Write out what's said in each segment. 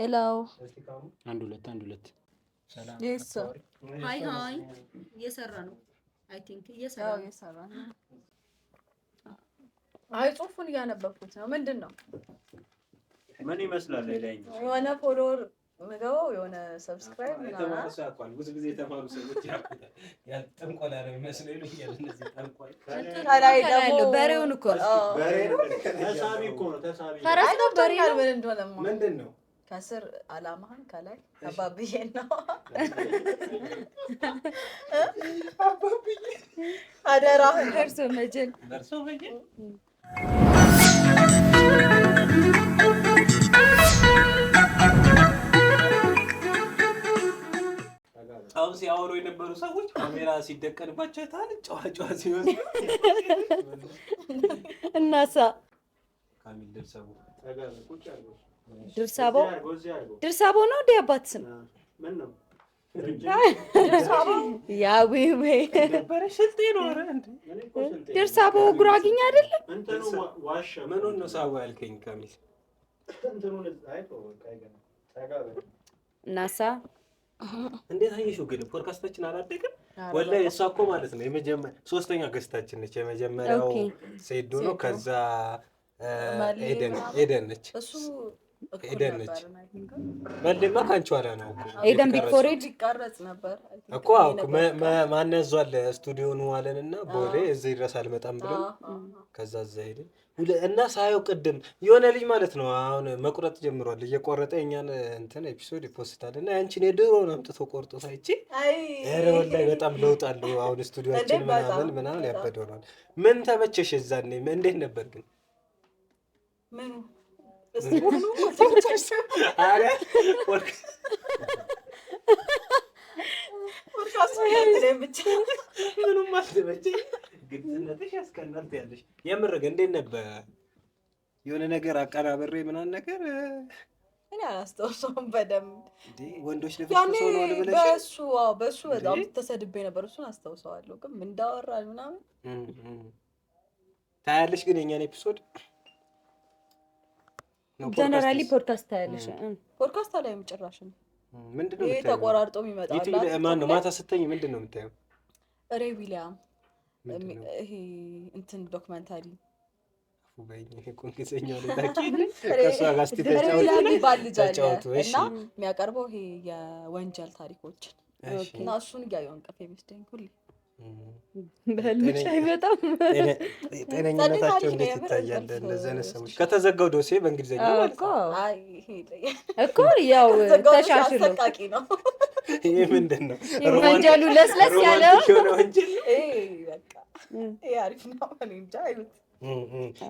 ሄሎ አንድ ሁለት ሰላም ሃይ እየሰራ ነው። አይ ቲንክ እየሰራ ነው። አይ ጽሁፉን እያነበብኩት ነው። ምንድነው? ምን ይመስላል? ሌላኛው የሆነ ፎሎወር ምገባው የሆነ ሰብስክራይብ የተማሩ ሰው አቋል ብዙ ጊዜ የተማሩ ሰዎች ያጠንቆላ ነው የሚመስለው ይሉኛል። እነዚህ ጠንቋይ ታላይ ደግሞ በሬውን እኮ በሬ ተሳቢ እኮ ነው። ተሳቢ ፈረስ ነው። በሬ ምን እንደሆነ ምንድነው? ከስር አላማህን ከላይ አባብዬ ነው። አባብዬ አደራህን ደርሶ መጀን አሁን ሲያወሩ የነበሩ ሰዎች ካሜራ ሲደቀንባቸው ታል ጨዋጫዋ ሲሆን እናሳ ካሚል ድርሳቦ ነው እንደ አባት ስም ምን ነው? ያው ነበር ሽልጤ ነው። አረ እንዴ ድርሳቦ ጉራግኛ አይደለም? እንተኑ ዋሻ ምን ነው ሳው ያልከኝ ካሚል እንተኑ አይቶ ካይገና ታጋበ እናሳ እንዴት አየሽው? ግን ፖድካስታችን አላደገም ወላሂ። እሷ እኮ ማለት ነው የመጀመሪያ ሶስተኛ ገስታችን ነች። የመጀመሪያው ሴዶ ነው። ከዛ ኤደን ነች። እሱ ኤደን ነች። መልማ ካንቺ ኋላ ነው እኮ ኤደን ቢኮሬጅ ይቀርጽ ነበር እኮ ማን ያዟል ስቱዲዮን ዋለንና ቦሌ እዚህ ድረስ አልመጣም ብሎ ከዛ እዛ ሄደ እና ሳየው ቅድም የሆነ ልጅ ማለት ነው አሁን መቁረጥ ጀምሯል። እየቆረጠ እኛን እንትን ኤፒሶድ ይፖስታል እና ያንቺን የድሮ ነው አምጥቶ ቆርጦ ሳይቺ አረ ወላሂ በጣም ለውጥ አለው። አሁን ስቱዲዮአችን ምናምን ያበደውናል። ምን ተመቸሽ? እዛኔ እንዴት ነበር ግን? ምን እስቲ አረ ፖድካስቱ ያንተን ብቻ ምንም አልተመቸኝ። ግጥነትሽ ያስቀናል ያለሽ የምር ግን እንዴት ነበር? የሆነ ነገር አቀራበሬ ምናምን ነገር እኔ አላስታውሰውም በደምብ እንዴ ወንዶች ለፍተው ነው ለበለሽ በሱ በጣም ተሰድቤ ነበር። እሱን አስታውሰዋለሁ ግን ምን እንዳወራል ምናምን ታያለሽ። ግን የኛን ኤፒሶድ ጀነራሊ ፖድካስት ታያለሽ? ፖድካስት ላይ ጭራሽ ነው ምንድነው ይሄ ተቆራርጦ የሚመጣው? ዩቲዩብ ማን ነው ማታ ስትተኝ ምንድነው የምታየው? ሬ ዊሊያም ይሄ እንትን ዶክመንታሪ አፉበኝ ኮንክሰኛው ለታቂ ከሷ ጋር ተጫውቱ እና የሚያቀርበው ይሄ የወንጀል ታሪኮችን እና እሱን እያየሁ እንቅልፍ የሚወስደኝ ሁሌ በልምሽ አይመጣም። ጤነኝነታቸው እንዴት ይታያል? እንደዚህ አይነት ሰዎች ከተዘጋው ዶሴ በእንግሊዝኛ ማለት ነው እኮ ያው ተሻሽሎ አሰቃቂ ነው። ይሄ ምንድነው ወንጀሉ ለስለስ ያለው ወንጀል በቃ ይሄ አሪፍ ነው። እኔ እንጃ አይሁት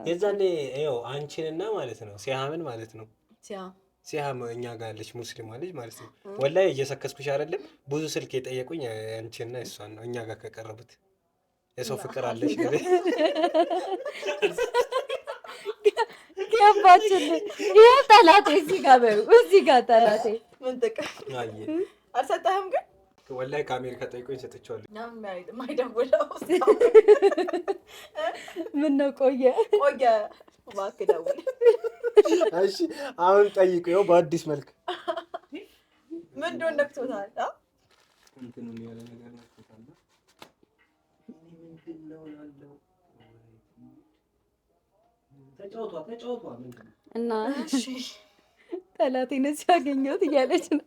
የዛኔ ይኸው አንቺንና ማለት ነው ሲያምን ማለት ነው ሲያም እኛ ጋር ያለች ሙስሊም ልጅ ማለት ነው። ወላሂ እየሰከስኩሽ አይደለም። ብዙ ስልክ የጠየቁኝ አንቺና እሷን ነው። እኛ ጋር ከቀረቡት የሰው ፍቅር አለሽ ግን ያባችን ይሄ ጠላቴ እዚህ ጋር ጠላቴ ምን ጥቅም አልሰጠህም? ግን ወላሂ ከአሜሪካ ጠይቆኝ ሰጥቼዋለሁ። ማይደውለው ምን ነው ቆየ እባክህ ደውል። እሺ አሁን ጠይቁ። ይኸው በአዲስ መልክ ምን እንደሆነ ነክቶታል። እንትን ነው ያለ ነገር ነክቶታል። ምንድን ነው ያለው? ተጫውቷ ምንድን ነው እና እሺ ጠላቴን ሲያገኘሁት እያለች ነው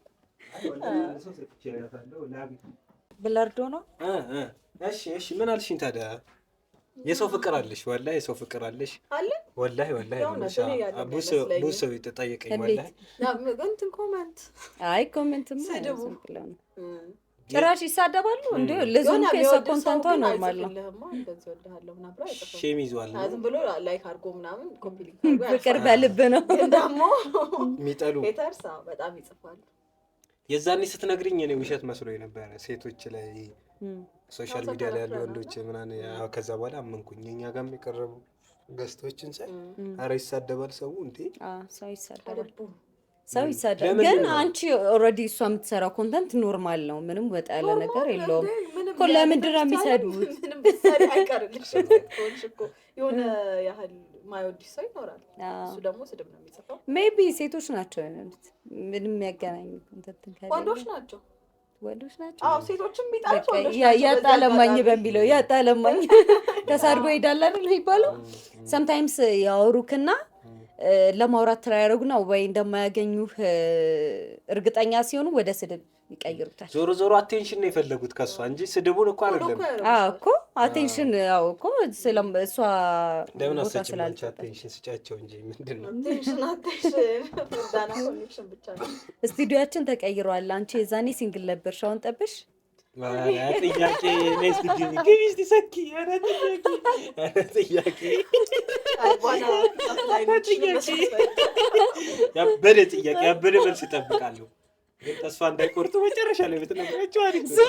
ብለርዶ ነው። እሺ ምን አልሽኝ ታዲያ? የሰው ፍቅር አለሽ ወላሂ የሰው ፍቅር አለሽ አለ ወላሂ ብዙ ሰው ተጠየቀኝ ወላሂ እንትን ኮሜንት ኮሜንትም ዝም ብለው ነው ጭራሽ ይሳደባሉ እንዴ? ለዞን ከሰው ኮንተንቷ ኖርማል ነው። እንደዚህ ወልሃለሁ ምናምን ብራ አይጠፋም። ሼም ይዟል ዝም ብሎ ላይክ አድርጎ ምናምን ኮፒ ሊንክ አድርጎ ፍቅር በልብ ነው ደግሞ የሚጠሉ ሄተርሳ በጣም ይጽፋሉ። የዛኔ ስትነግሪኝ እኔ ውሸት መስሎኝ ነበር። ሴቶች ላይ ሶሻል ሚዲያ ላይ ያሉ ወንዶች ምናምን ከዛ በኋላ አመንኩኝ። እኛ ጋርም የቀረቡ ገስቶችን ሳይ ኧረ ይሳደባል ሰው እንዴ? ሰው ይሳደባል። ግን አንቺ ኦልሬዲ እሷ የምትሰራው ኮንተንት ኖርማል ነው፣ ምንም ወጣ ያለ ነገር የለውም እኮ። ለምንድን ነው የሚሰድቡት? ምንም ብትሰሪ አይቀርልሽ እኮ የሆነ ያህል ማይወድሽ ሰው ይኖራል። እሱ ደግሞ ስድብ ነው የሚጽፈው። ሜቢ ሴቶች ናቸው ያሉት ምንም የሚያገናኝ ኮንተንት ካለ ወንዶች ናቸው። አዎ ሴቶችም ቢጣሉ ያጣለማኝ በሚለው ያጣለማኝ ተሳድቦ ይሄዳል አይደል የሚባለው። ሰምታይምስ ያወሩክና ለማውራት ትራይ ያደርጉና ወይ እንደማያገኙህ እርግጠኛ ሲሆኑ ወደ ስድብ ይቀይሩታል። ዞሮ አቴንሽን ነው የፈለጉት ከሷ እንጂ ስድቡን እኮ አይደለም። እኮ አቴንሽን ያው እኮ እሷ ለምን አሰጭላችሁ አቴንሽን ስጫቸው እንጂ ምንድነው ስቱዲዮአችን ተቀይሯል። አንቺ የዛኔ ሲንግል ነበርሽ፣ አሁን ጠብሽ ጥያቄ ነስ ግቢ ሰኪ ጥያቄ ያበደ መልስ ይጠብቃለሁ። ግን ተስፋ እንዳይቆርጡ መጨረሻ ላይ ብትነግራቸው አሪፍ ነው።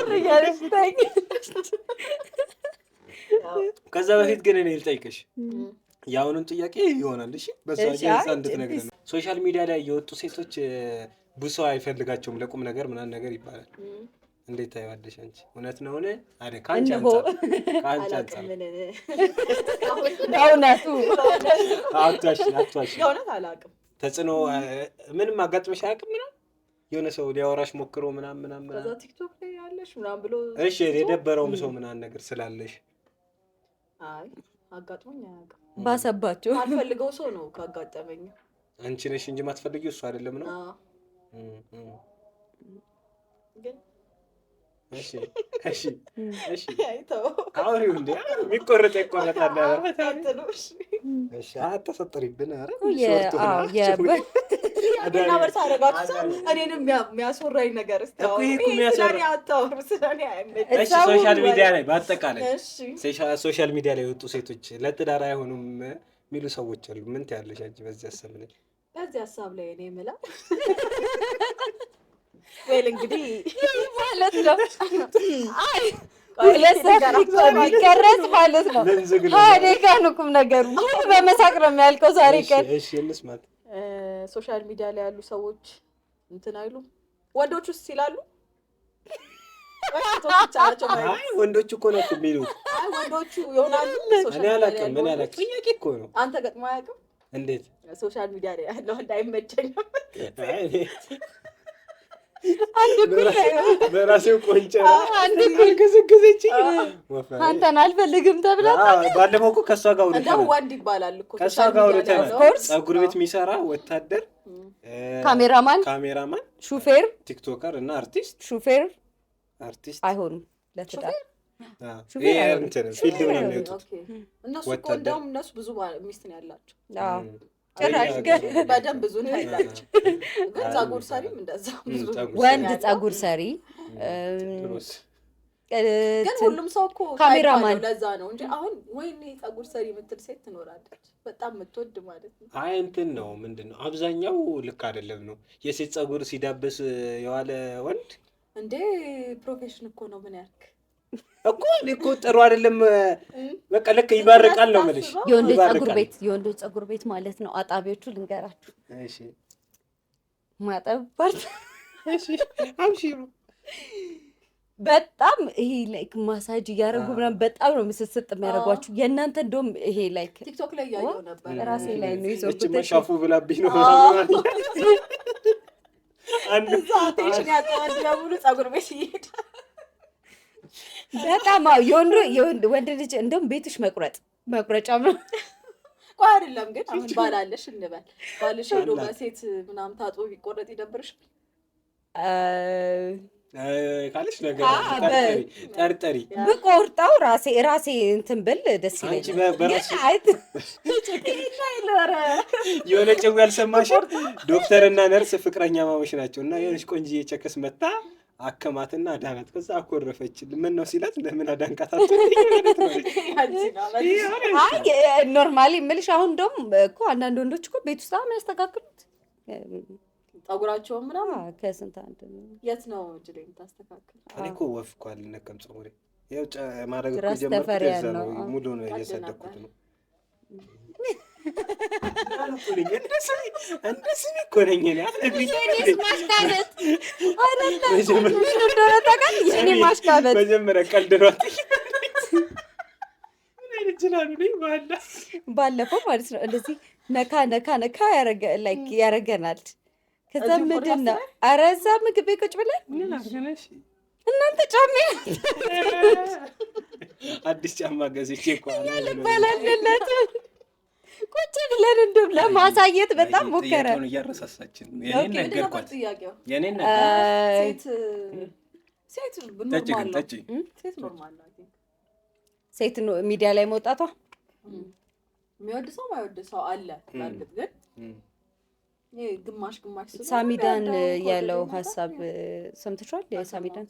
ከዛ በፊት ግን እኔ ልጠይቅሽ የአሁኑን ጥያቄ ይሆናል። እሺ በዛ እንድትነግረን ነው። ሶሻል ሚዲያ ላይ የወጡ ሴቶች ብዙ ሰው አይፈልጋቸውም ለቁም ነገር ምናምን ነገር ይባላል። እንዴት ታይዋለሽ አንቺ? እውነት ነው ሆነ አይደል? ካንቺ አንፃር እውነቱ አትዋሽ። የእውነት አላውቅም። ተጽዕኖ ምንም አጋጥመሽ አያውቅም? ምናምን የሆነ ሰው ሊያወራሽ ሞክሮ ምናምን ከዛ ቲክቶክ ላይ ያለሽ ምናምን ብሎ እሺ የደበረውም ሰው ምናምን ነገር ስላለሽ? አይ አጋጥሞኝ አያውቅም። ባሰባቸው አልፈልገው ሰው ነው ካጋጠመኝ። አንቺ ነሽ እንጂ ማትፈልጊው እሱ አይደለም ነው። ግን እሺ አውሪው እንዴ የሚቆረጥ ይቆረጣል። እሺ አታሰጥሪብን። ኧረ እና በርታ አደረጋችሁ እኔንም የሚያስወራኝ ነገር ሶሻል ሚዲያ ላይ በአጠቃላይ ሶሻል ሚዲያ ላይ የወጡ ሴቶች ለትዳር አይሆኑም የሚሉ ሰዎች አሉ። ምን ትያለሽ አንቺ በዚህ ሀሳብ ላይ? በዚህ ሀሳብ ላይ እኔ የምለው ወይል እንግዲህ ማለት ነው የሚቀረጽ ማለት ነው። እኔ ጋር ነው ቁም ነገሩ። በመሳቅ ነው የሚያልቀው ዛሬ ቀን። እሺ እንስማት። ሶሻል ሚዲያ ላይ ያሉ ሰዎች እንትን አይሉ ወንዶች ውስጥ ይላሉ። ወንዶቹ እኮ ነው የሚሉት። ወንዶቹ ይሆናሉ። እኔ አላውቅም። ምን ያላውቅም ጥያቄ እኮ ነው። አንተ ገጥሞ አያውቅም? እንዴት ሶሻል ሚዲያ ላይ ያለው እንዳይመቸኝም በራሴው ቆንጨራ ገዘገዘች። አንተን አልፈልግም ተብላ ባለፈው እኮ ከሷ ጋር እንደው ወንድ ይባላል እኮ ከሷ ጋር ወጥተናል። ፀጉር ቤት የሚሰራ ወታደር፣ ካሜራማን፣ ሹፌር፣ ቲክቶከር እና አርቲስት። ሹፌር አርቲስት አይሆኑም ለትዳር ፊልድ ነው የሚወጡት እነሱ እኮ እንደውም እነሱ ብዙ ሚስት ነው ያላቸው። ጭራሽ በደንብ ብዙ ነው ያላቸው። ግን ፀጉር ሰሪም እንደዛ ብዙ ወንድ ፀጉር ሰሪ ግን ሁሉም ሰው እኮ ካሜራማን ለዛ ነው እንጂ አሁን ወይኔ ፀጉር ሰሪ የምትል ሴት ትኖራለች በጣም የምትወድ ማለት ነው። አይ እንትን ነው ምንድነው አብዛኛው ልክ አይደለም ነው የሴት ፀጉር ሲዳብስ የዋለ ወንድ እንዴ ፕሮፌሽን እኮ ነው። ምን ያልክ እኮ እኮ ጥሩ አይደለም። በቃ ልክ ይባርቃል ነው ማለት የወንዶች ፀጉር ቤት ማለት ነው። አጣቢዎቹ ልንገራችሁ። እሺ ማጠባት እሺ አምሺሩ በጣም ይሄ ላይክ ማሳጅ እያደረጉ ምናምን በጣም ነው ምስስጥ የሚያደርጓችሁ። የእናንተ እንደውም ይሄ ላይክ ቲክቶክ ላይ ያየው ነበር ራሴ ላይ ነው ይዞት መሻፉ ብላብኝ ነው አንድ ቴንሽን ያጣው ያሙሉ ፀጉር ቤት ይሄድ በጣም ወንድ ልጅ እንደውም ቤትሽ መቁረጫ ነው እኮ አይደለም። ግን አሁን ባላለሽ እንበል ባልሽ ሄዶ በሴት ምናምን ታጥቦ ቢቆረጥ ይደብርሻል? ካለሽ ነገር ጠርጠሪ ብቆርጣው ራሴ እንትን ብል ደስ ይለኛል። የሆነ ጭው ያልሰማሽ ዶክተርና ነርስ ፍቅረኛ ማሞች ናቸው እና የሆነች ቆንጆዬ ቸከስ መታ አከማትና አዳናት። ከዛ አኮረፈች። ምን ነው ሲላት ለምን አዳንቃታችሁ? አይ ኖርማሊ የምልሽ አሁን እንደውም እኮ አንዳንድ ወንዶች እኮ ቤት ውስጥ የሚያስተካክሉት ፀጉራቸውን ምናምን ከስንት አንድ ነው። የት ነው እጅ ላይ የምታስተካክል? እኔ እኮ ወፍ እኮ አልነቀም ፀጉሬ ያው ማድረግ እኮ ጀመርኩት። እዛ ነው ሙሉ ነው እየሰደኩት ነው። እንደዚህ እኮ ነኝ እኔ ማሽቃበጥ አይደለም ማሽቃበጥ መጀመሪያ ቀልድ ነው። ምን አይነት ጅላሉ ነኝ ባለፈው ማለት ነው እንደዚህ ነካ ያረገናል። ከዛ ምንድን ነው ኧረ እዛ ምግብ ቤት ቁጭ ብለን እናንተ ጫማ አዲስ ጫማ ገዝቼ እኮ ልባላለለት ቁጭ ብለን እንደውም ለማሳየት በጣም ሞከረ። እያረሳሳችን የኔን ነገርኳት። የኔን ሴት ሴት ሚዲያ ላይ መውጣቷ የሚወድ ሰው ማይወድ ሰው አለ። በእርግጥ ግን ይሄ ግማሽ ሳሚዳን ያለው ሀሳብ ሰምተሻል? የሳሚዳን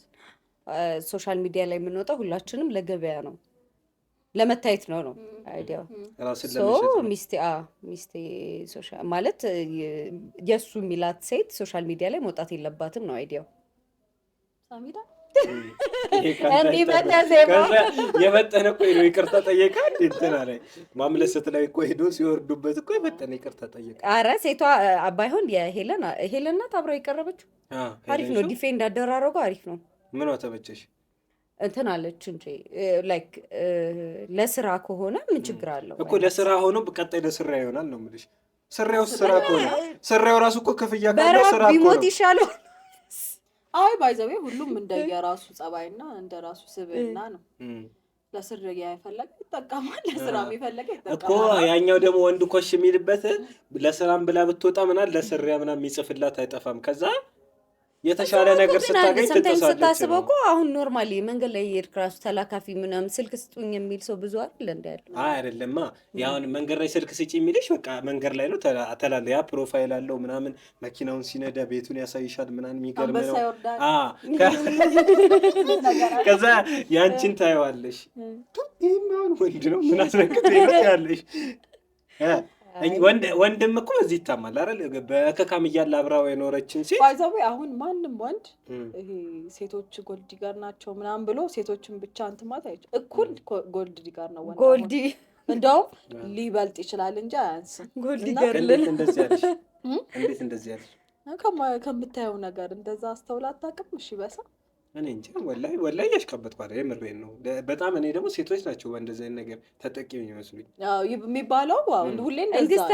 ሶሻል ሚዲያ ላይ የምንወጣው ሁላችንም ለገበያ ነው ለመታየት ነው አይዲያው። ሚስቴ ሶሻል ማለት የእሱ ሚላት ሴት ሶሻል ሚዲያ ላይ መውጣት የለባትም ነው አይዲያው። ሳሚዳ የመጠነ እኮ ሄዶ ይቅርታ ጠየቃ። እንትና ላይ ማምለሰት ላይ እኮ ሄዶ ሲወርዱበት እኮ የመጠነ ይቅርታ ጠየቃ። ኧረ ሴቷ ባይሆን የሄለን ናት አብረው የቀረበችው። አሪፍ ነው፣ ዲፌንድ አደራረጉ አሪፍ ነው። ምን ተመቸሽ? እንትን አለች እንጂ ላይክ ለስራ ከሆነ ምን ችግር አለው እኮ። ለስራ ሆኖ በቀጣይ ለስራ ይሆናል ነው የምልሽ። ስራው ስራ ከሆነ ስራው ራሱ እኮ ክፍያ ካለው ስራ እኮ ቢሞት ይሻላል። አይ ባይዘዌ ሁሉም እንደየራሱ ጸባይና እንደራሱ ስብዕና ነው። ለስራ ያፈለገ ይጠቀማል፣ ለስራ የሚፈልግ ይጠቀማል እኮ። ያኛው ደግሞ ወንድ ኮሽ የሚልበት ለስራም ብላ ብትወጣ ምናል ለስራ ምናምን የሚጽፍላት አይጠፋም። ከዛ የተሻለ ነገር ስታገኝ ትተሳለች። ስታስበው እኮ አሁን ኖርማሊ መንገድ ላይ የሄድክ ራሱ ተላካፊ ምናምን ስልክ ስጡኝ የሚል ሰው ብዙ አይደል እንደ ያለው። አይ አይደለማ፣ ያው መንገድ ላይ ስልክ ስጪ የሚልሽ በቃ መንገድ ላይ ነው ተላለ። ያ ፕሮፋይል አለው ምናምን፣ መኪናውን ሲነዳ ቤቱን ያሳይሻል ምናምን፣ የሚገርም ነው። ከዛ ያንቺን ታየዋለሽ። ይሄማን ወንድ ነው ምን አስረክተ ያለሽ ወንድም እኮ እዚህ ይታማል አይደል? በከካም እያለ አብራው የኖረችን ሴት ባይዛው አሁን ማንም ወንድ ይሄ ሴቶች ጎልድ ዲጋር ናቸው ምናምን ብሎ ሴቶችን ብቻ እንትን ማለት አይደል? እኩል ጎልድ ዲጋር ነው ወንድ። ጎልድ እንደውም ሊበልጥ ይችላል እንጂ አያንስም። ጎልድ ዲጋር እንደዚህ ያለሽ እንዴት እንደዚህ ያለሽ ከምታየው ነገር እንደዛ አስተውላ አታውቅም? እሺ በሳ እኔ እንጂ ወላሂ ያሽቀበጥኩ አይደል? የምሬን ነው በጣም። እኔ ደግሞ ሴቶች ናቸው በእንደዚህ አይነት ነገር ተጠቂ የሚመስሉኝ። አዎ የሚባለው ሁሌ እንደዛ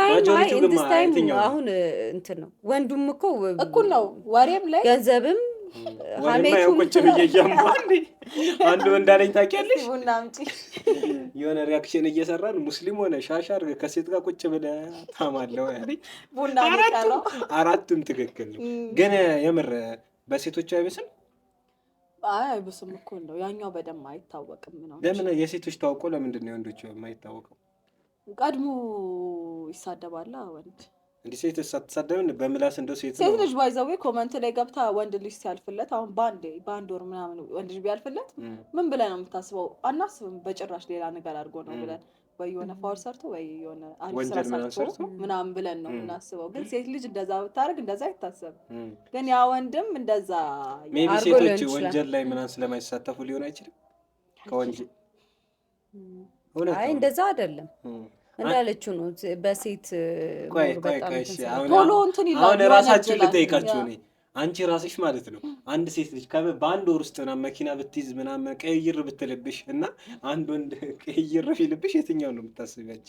አሁን እንትን ነው። ወንዱም እኮ እኩል ነው። ወሬም ላይ ገንዘብም ሀሜቱም ቁጭ ብዬ እያምባል አንዱ እንዳለኝ ታውቂያለሽ? ቡና አምጪ የሆነ ሪያክሽን እየሰራን ሙስሊም ሆነ ሻሻር ከሴት ጋር ቁጭ ብለህ ታማለው ያለኝ ቡና ነው። አራቱም ትክክል ነው። ግን የምር በሴቶች አይበስም። አይ አይብስም እኮ ነው። ያኛው በደም አይታወቅም ነው። ለምን የሴቶች ታውቆ ለምንድን ነው የወንዶች የማይታወቀው? ቀድሞ ይሳደባል ወንድ። እንዴ ሴት ሳትሳደብን በምላስ እንደው ሴት ልጅ ባይዘው ኮመንት ላይ ገብታ ወንድ ልጅ ሲያልፍለት አሁን ባንድ ወር ምናምን ወንድ ልጅ ቢያልፍለት ምን ብለህ ነው የምታስበው? አናስብም በጭራሽ። ሌላ ነገር አድርጎ ነው ብለን ወይ የሆነ ፋውል ሰርቶ ወይ የሆነ አሪፍ ስራ ሰርቶ ምናምን ብለን ነው የምናስበው። ግን ሴት ልጅ እንደዛ ብታረግ እንደዛ አይታሰብም። ግን ያ ወንድም እንደዛ ሜቢ ሴቶች ወንጀል ላይ ምናምን ስለማይሳተፉ ሊሆን አይችልም ከወንጀል። አይ እንደዛ አይደለም እንዳለችው ነው። በሴት ቶሎ እንትን ይላል። አሁን ራሳችሁን ልጠይቃችሁ እኔ አንቺ ራስሽ ማለት ነው አንድ ሴት ልጅ በአንድ ወር ውስጥ ምናምን መኪና ብትይዝ ምናምን ቀይር ብትልብሽ እና አንድ ወንድ ቀይር ቢልብሽ የትኛው ነው የምታስቢያች?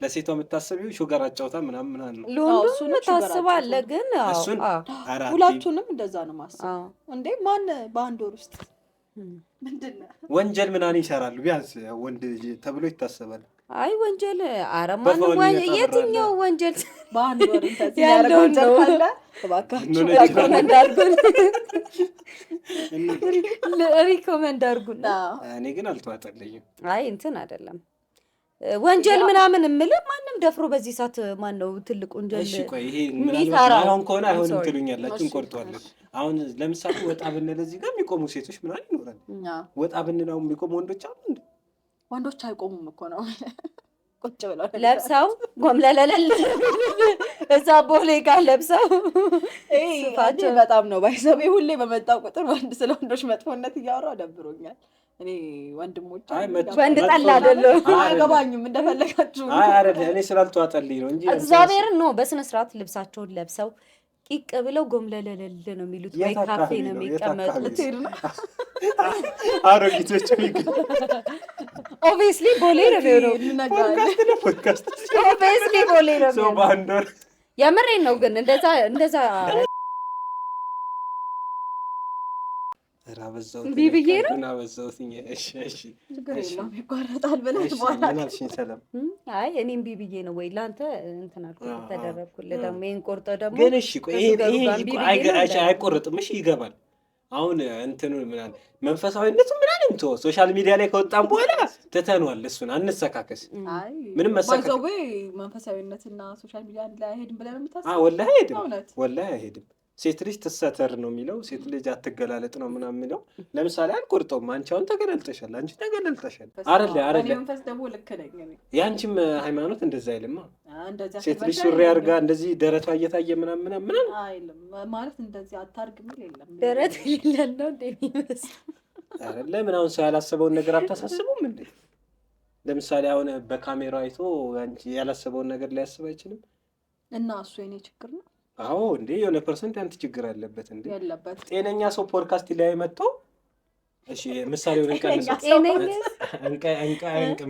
ለሴቷ የምታስቢው ሹገር አጫውታ ምናምን ነው። ለወንዱ ታስባለህ። ግን እሱን ሁለቱንም እንደዛ ነው ማስበው። እንዴ ማን በአንድ ወር ውስጥ ምንድነው ወንጀል ምናምን ይሰራሉ? ቢያንስ ወንድ ተብሎ ይታሰባል። አይ ወንጀል አረማን የትኛው ወንጀል በአንድ ወር እንደዚህ ያለው ነው? እባካችሁ ሪኮመንድ አድርጉና። እኔ ግን አልተዋጠልኝም። አይ እንትን አይደለም ወንጀል ምናምን የምልህ ማንም ደፍሮ በዚህ ሰዓት ማን ነው ትልቅ ወንጀል? እሺ ቆይ ይሄ ምናልባት አሁን ከሆነ አይሆንም ትሉኛላችሁ፣ እንቆርጠዋለን። አሁን ለምሳሌ ወጣ ብንል እዚህ ጋር የሚቆሙ ሴቶች ምናምን ይኖራል። ወጣ ብንል አሁን የሚቆሙ ወንዶች አሉ እንዴ? ወንዶች አይቆሙም እኮ ነው ቁጭ ብለው ለብሰው ጎምለለለል እዛ ቦሌ ጋር ለብሰው ሱፋቸው በጣም ነው ባይሰቤ። ሁሌ በመጣው ቁጥር ወንድ ስለ ወንዶች መጥፎነት እያወራው ደብሮኛል። እኔ ወንድሞች ወንድ ጠላ አይደለም አያገባኝም እንደፈለጋችሁ። አይ አይደለ እኔ ስላልተዋጠልኝ ነው እንጂ እግዚአብሔር ነው። በስነ ስርዓት ልብሳቸውን ለብሰው ቂቅ ብለው ጎምለለለል ነው የሚሉት። ወይ ካፌ ነው የሚቀመጡት። አሮጊቶች ኦብቪስሊ ቦሌ ነው የሚሆነው። ኦብቪስሊ ቦሌ ነው የሚሆነው። የምሬን ነው። ግን እንደዛ ራበዛው ቢብዬ ነው አበዛውትኝ። እሺ ችግር የለውም ይቋረጣል ብለህ በኋላ ምናልሽኝ? ሰላም አይ እኔም ቢብዬ ነው ወይ ላንተ እንትን አልኩት ተደረብኩልህ። ደግሞ ይሄን ቆርጦ ደግሞ ግን እሺ ይሄ አይቆርጥም። እሺ ይገባል። አሁን እንትኑ ምናምን መንፈሳዊነቱ ምናምን እንቶ ሶሻል ሚዲያ ላይ ከወጣን በኋላ ትተነዋል። እሱን አንሰካከስ። ምንም መሰካከስ መንፈሳዊነትና ሶሻል ሚዲያ አንድ ላይ አይሄድም ብለህ ነው የምታስበው? ወላሂ አይሄድም። ሴት ልጅ ትሰተር ነው የሚለው፣ ሴት ልጅ አትገላለጥ ነው ምናምን የሚለው። ለምሳሌ አልቆርጠውም። አንቺ አሁን ተገለልጠሻል፣ አንቺ ተገለልጠሻል አይደለ? መንፈስ ደግሞ ልክ ነኝ እኔ። ያንቺም ሃይማኖት እንደዛ አይልማ። ሴት ልጅ ሱሪ አድርጋ እንደዚህ ደረቷ እየታየ ምናምን አይልም ማለት እንደዚህ አታርግ የሚል የለም። ደረት ይላል ነው እንደሚመስል አይደለ? ምን አሁን ሰው ያላሰበውን ነገር አታሳስቡም እንዴ? ለምሳሌ አሁን በካሜራ አይቶ አንቺ ያላሰበውን ነገር ሊያስብ አይችልም። እና እሱ የኔ ችግር ነው። አዎ እንዴ የሆነ ፐርሰንት ያንተ ችግር አለበት እንዴ? ያለበት ጤነኛ ሰው ፖድካስት ላይ መጥቶ እሺ ምሳሌውን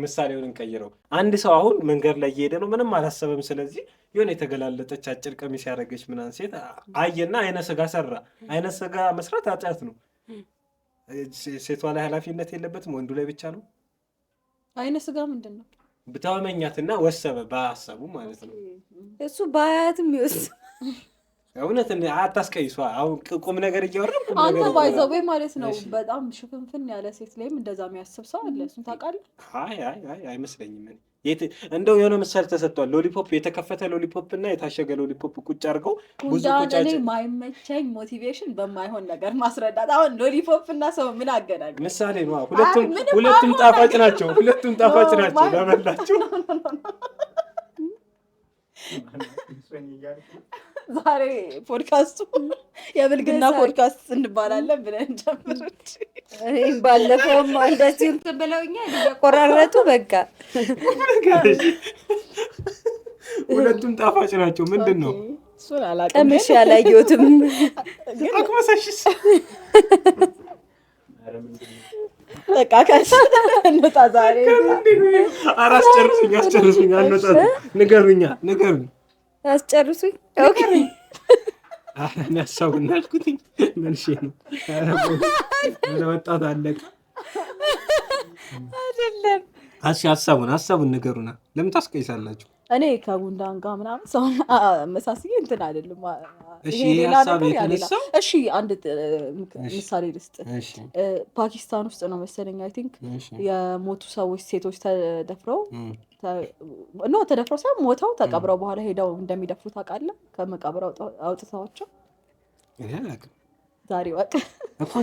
ምሳሌውን እንቀይረው። አንድ ሰው አሁን መንገድ ላይ እየሄደ ነው፣ ምንም አላሰበም። ስለዚህ የሆነ የተገላለጠች አጭር ቀሚስ ያደረገች ምናምን ሴት አየና አይነ ስጋ ሰራ። አይነ ስጋ መስራት ኃጢአት ነው። ሴቷ ላይ ኃላፊነት የለበትም፣ ወንዱ ላይ ብቻ ነው። አይነ ስጋ ምንድን ነው? ብታመኛትና ወሰበ በሀሳቡ ማለት ነው። እሱ በአያትም ይወስ እውነት አታስቀይሷ። አሁን ቁም ነገር እያወራን አንተ ባይዘው ማለት ነው። በጣም ሽፍንፍን ያለ ሴት ላይም እንደዛ የሚያስብ ሰው አለ። እሱን ታውቃለህ? አይ አይመስለኝም። እንደው የሆነ ምሳሌ ተሰጥቷል። ሎሊፖፕ፣ የተከፈተ ሎሊፖፕ እና የታሸገ ሎሊፖፕ ቁጭ አድርገው ብዙ ቁጫጭ ማይመቸኝ ሞቲቬሽን በማይሆን ነገር ማስረዳት። አሁን ሎሊፖፕ እና ሰው ምን አገናኝ? ምሳሌ ነው። ሁለቱም ጣፋጭ ናቸው። ለበላችሁ ዛሬ ፖድካስቱ የብልግና ፖድካስት እንባላለን ብለን ጀምር። እኔም ባለፈውም እንደዚህ እንትን ብለውኛል እያቆራረጡ በቃ ሁለቱም ጣፋጭ ናቸው። ምንድን ነው እሱን አላውቅም። ቀምሼ አላየሁትም። አቅመሰሽስ በቃ እንውጣ ዛሬ። አስጨርሱኝ። አንወጣ። ንገሩኝ። አስጨርሱኝ። ኦኬ ሀሳቡን አልኩትኝ መልሼ ነው። ለወጣት አለቀ አይደለም። ሀሳቡን ንገሩና። ለምን ታስቀይሳላችሁ? እኔ ከጉንዳን ጋር ምናምን ሰው መሳስዬ እንትን አይደለም። እሺ ሀሳብ የተነሳው እሺ አንድ ምሳሌ ልስጥ። ፓኪስታን ውስጥ ነው መሰለኝ አይ ቲንክ የሞቱ ሰዎች ሴቶች ተደፍረው ሳይሆን ሞተው ተቀብረው በኋላ ሄደው እንደሚደፍሩ ታውቃለህ? ከመቃብር አውጥተዋቸው ዛሬ ወቅ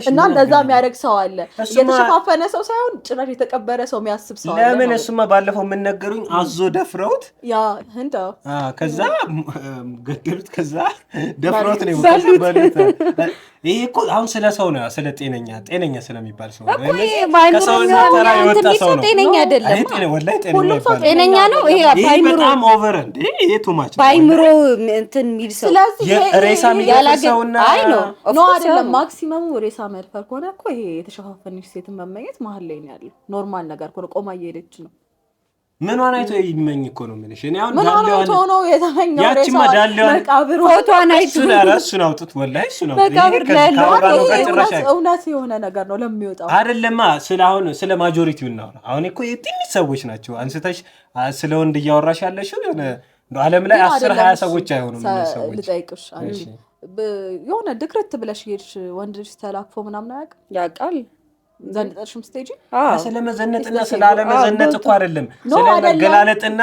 እና እንደዛ የሚያደርግ ሰው አለ። የተሸፋፈነ ሰው ሳይሆን ጭራሽ የተቀበረ ሰው የሚያስብ ሰው አለ። ለምን እሱማ ባለፈው የምንነገሩኝ አዞ ደፍረውት ያ እንደ ከዛ ገደሉት፣ ከዛ ደፍረውት ነው በሉት። ይሄ እኮ አሁን ስለ ሰው ነው፣ ስለ ጤነኛ ስለሚባል ሰው ነው። ከሰው ተራ የወጣ ሰው ነው። ጤነኛ አይደለም። ወላሂ ጤነኛ ነው። ይሄ ባይምሮ በጣም ኦቨር እንዴ! ይሄ ቱማች ባይምሮ እንትን የሚል ሰው ሬሳ የሚያላገውና አይ ነው አይደለም። ማክሲመሙ ሬሳ መድፈር ከሆነ እኮ ይሄ የተሸፋፈነች ሴትን መመኘት መሀል ላይ ነው ያለው። ኖርማል ነገር ከሆነ ቆማ እየሄደች ነው። ምኗን አይቶ ይመኝ እኮ ነው የምልሽ። እኔ አሁን ዳሌዋን ነው የተመኘው ሬሳ መቃብር ፎቶዋን አይቶ እሱን አውጡት። ወላሂ እሱ ነው መቃብር ላይ እውነት የሆነ ነገር ነው ለሚወጣው አይደለማ። ስለ ማጆሪቲው እናወራ። አሁን እኮ የትንሽ ሰዎች ናቸው አንስተሽ ስለ ወንድ እያወራሽ ያለሽው። የሆነ ዓለም ላይ 10-20 ሰዎች አይሆኑም እነዚህ ሰዎች። ልጠይቅሽ የሆነ ድክረት ብለሽ ሄድሽ ወንድ ልጅ ተላክፎ ምናምን ያውቃል ዘንጠሽም ስቴጂ ስለመዘነጥና ስላለመዘነጥ እኮ አይደለም፣ ስለመገላለጥና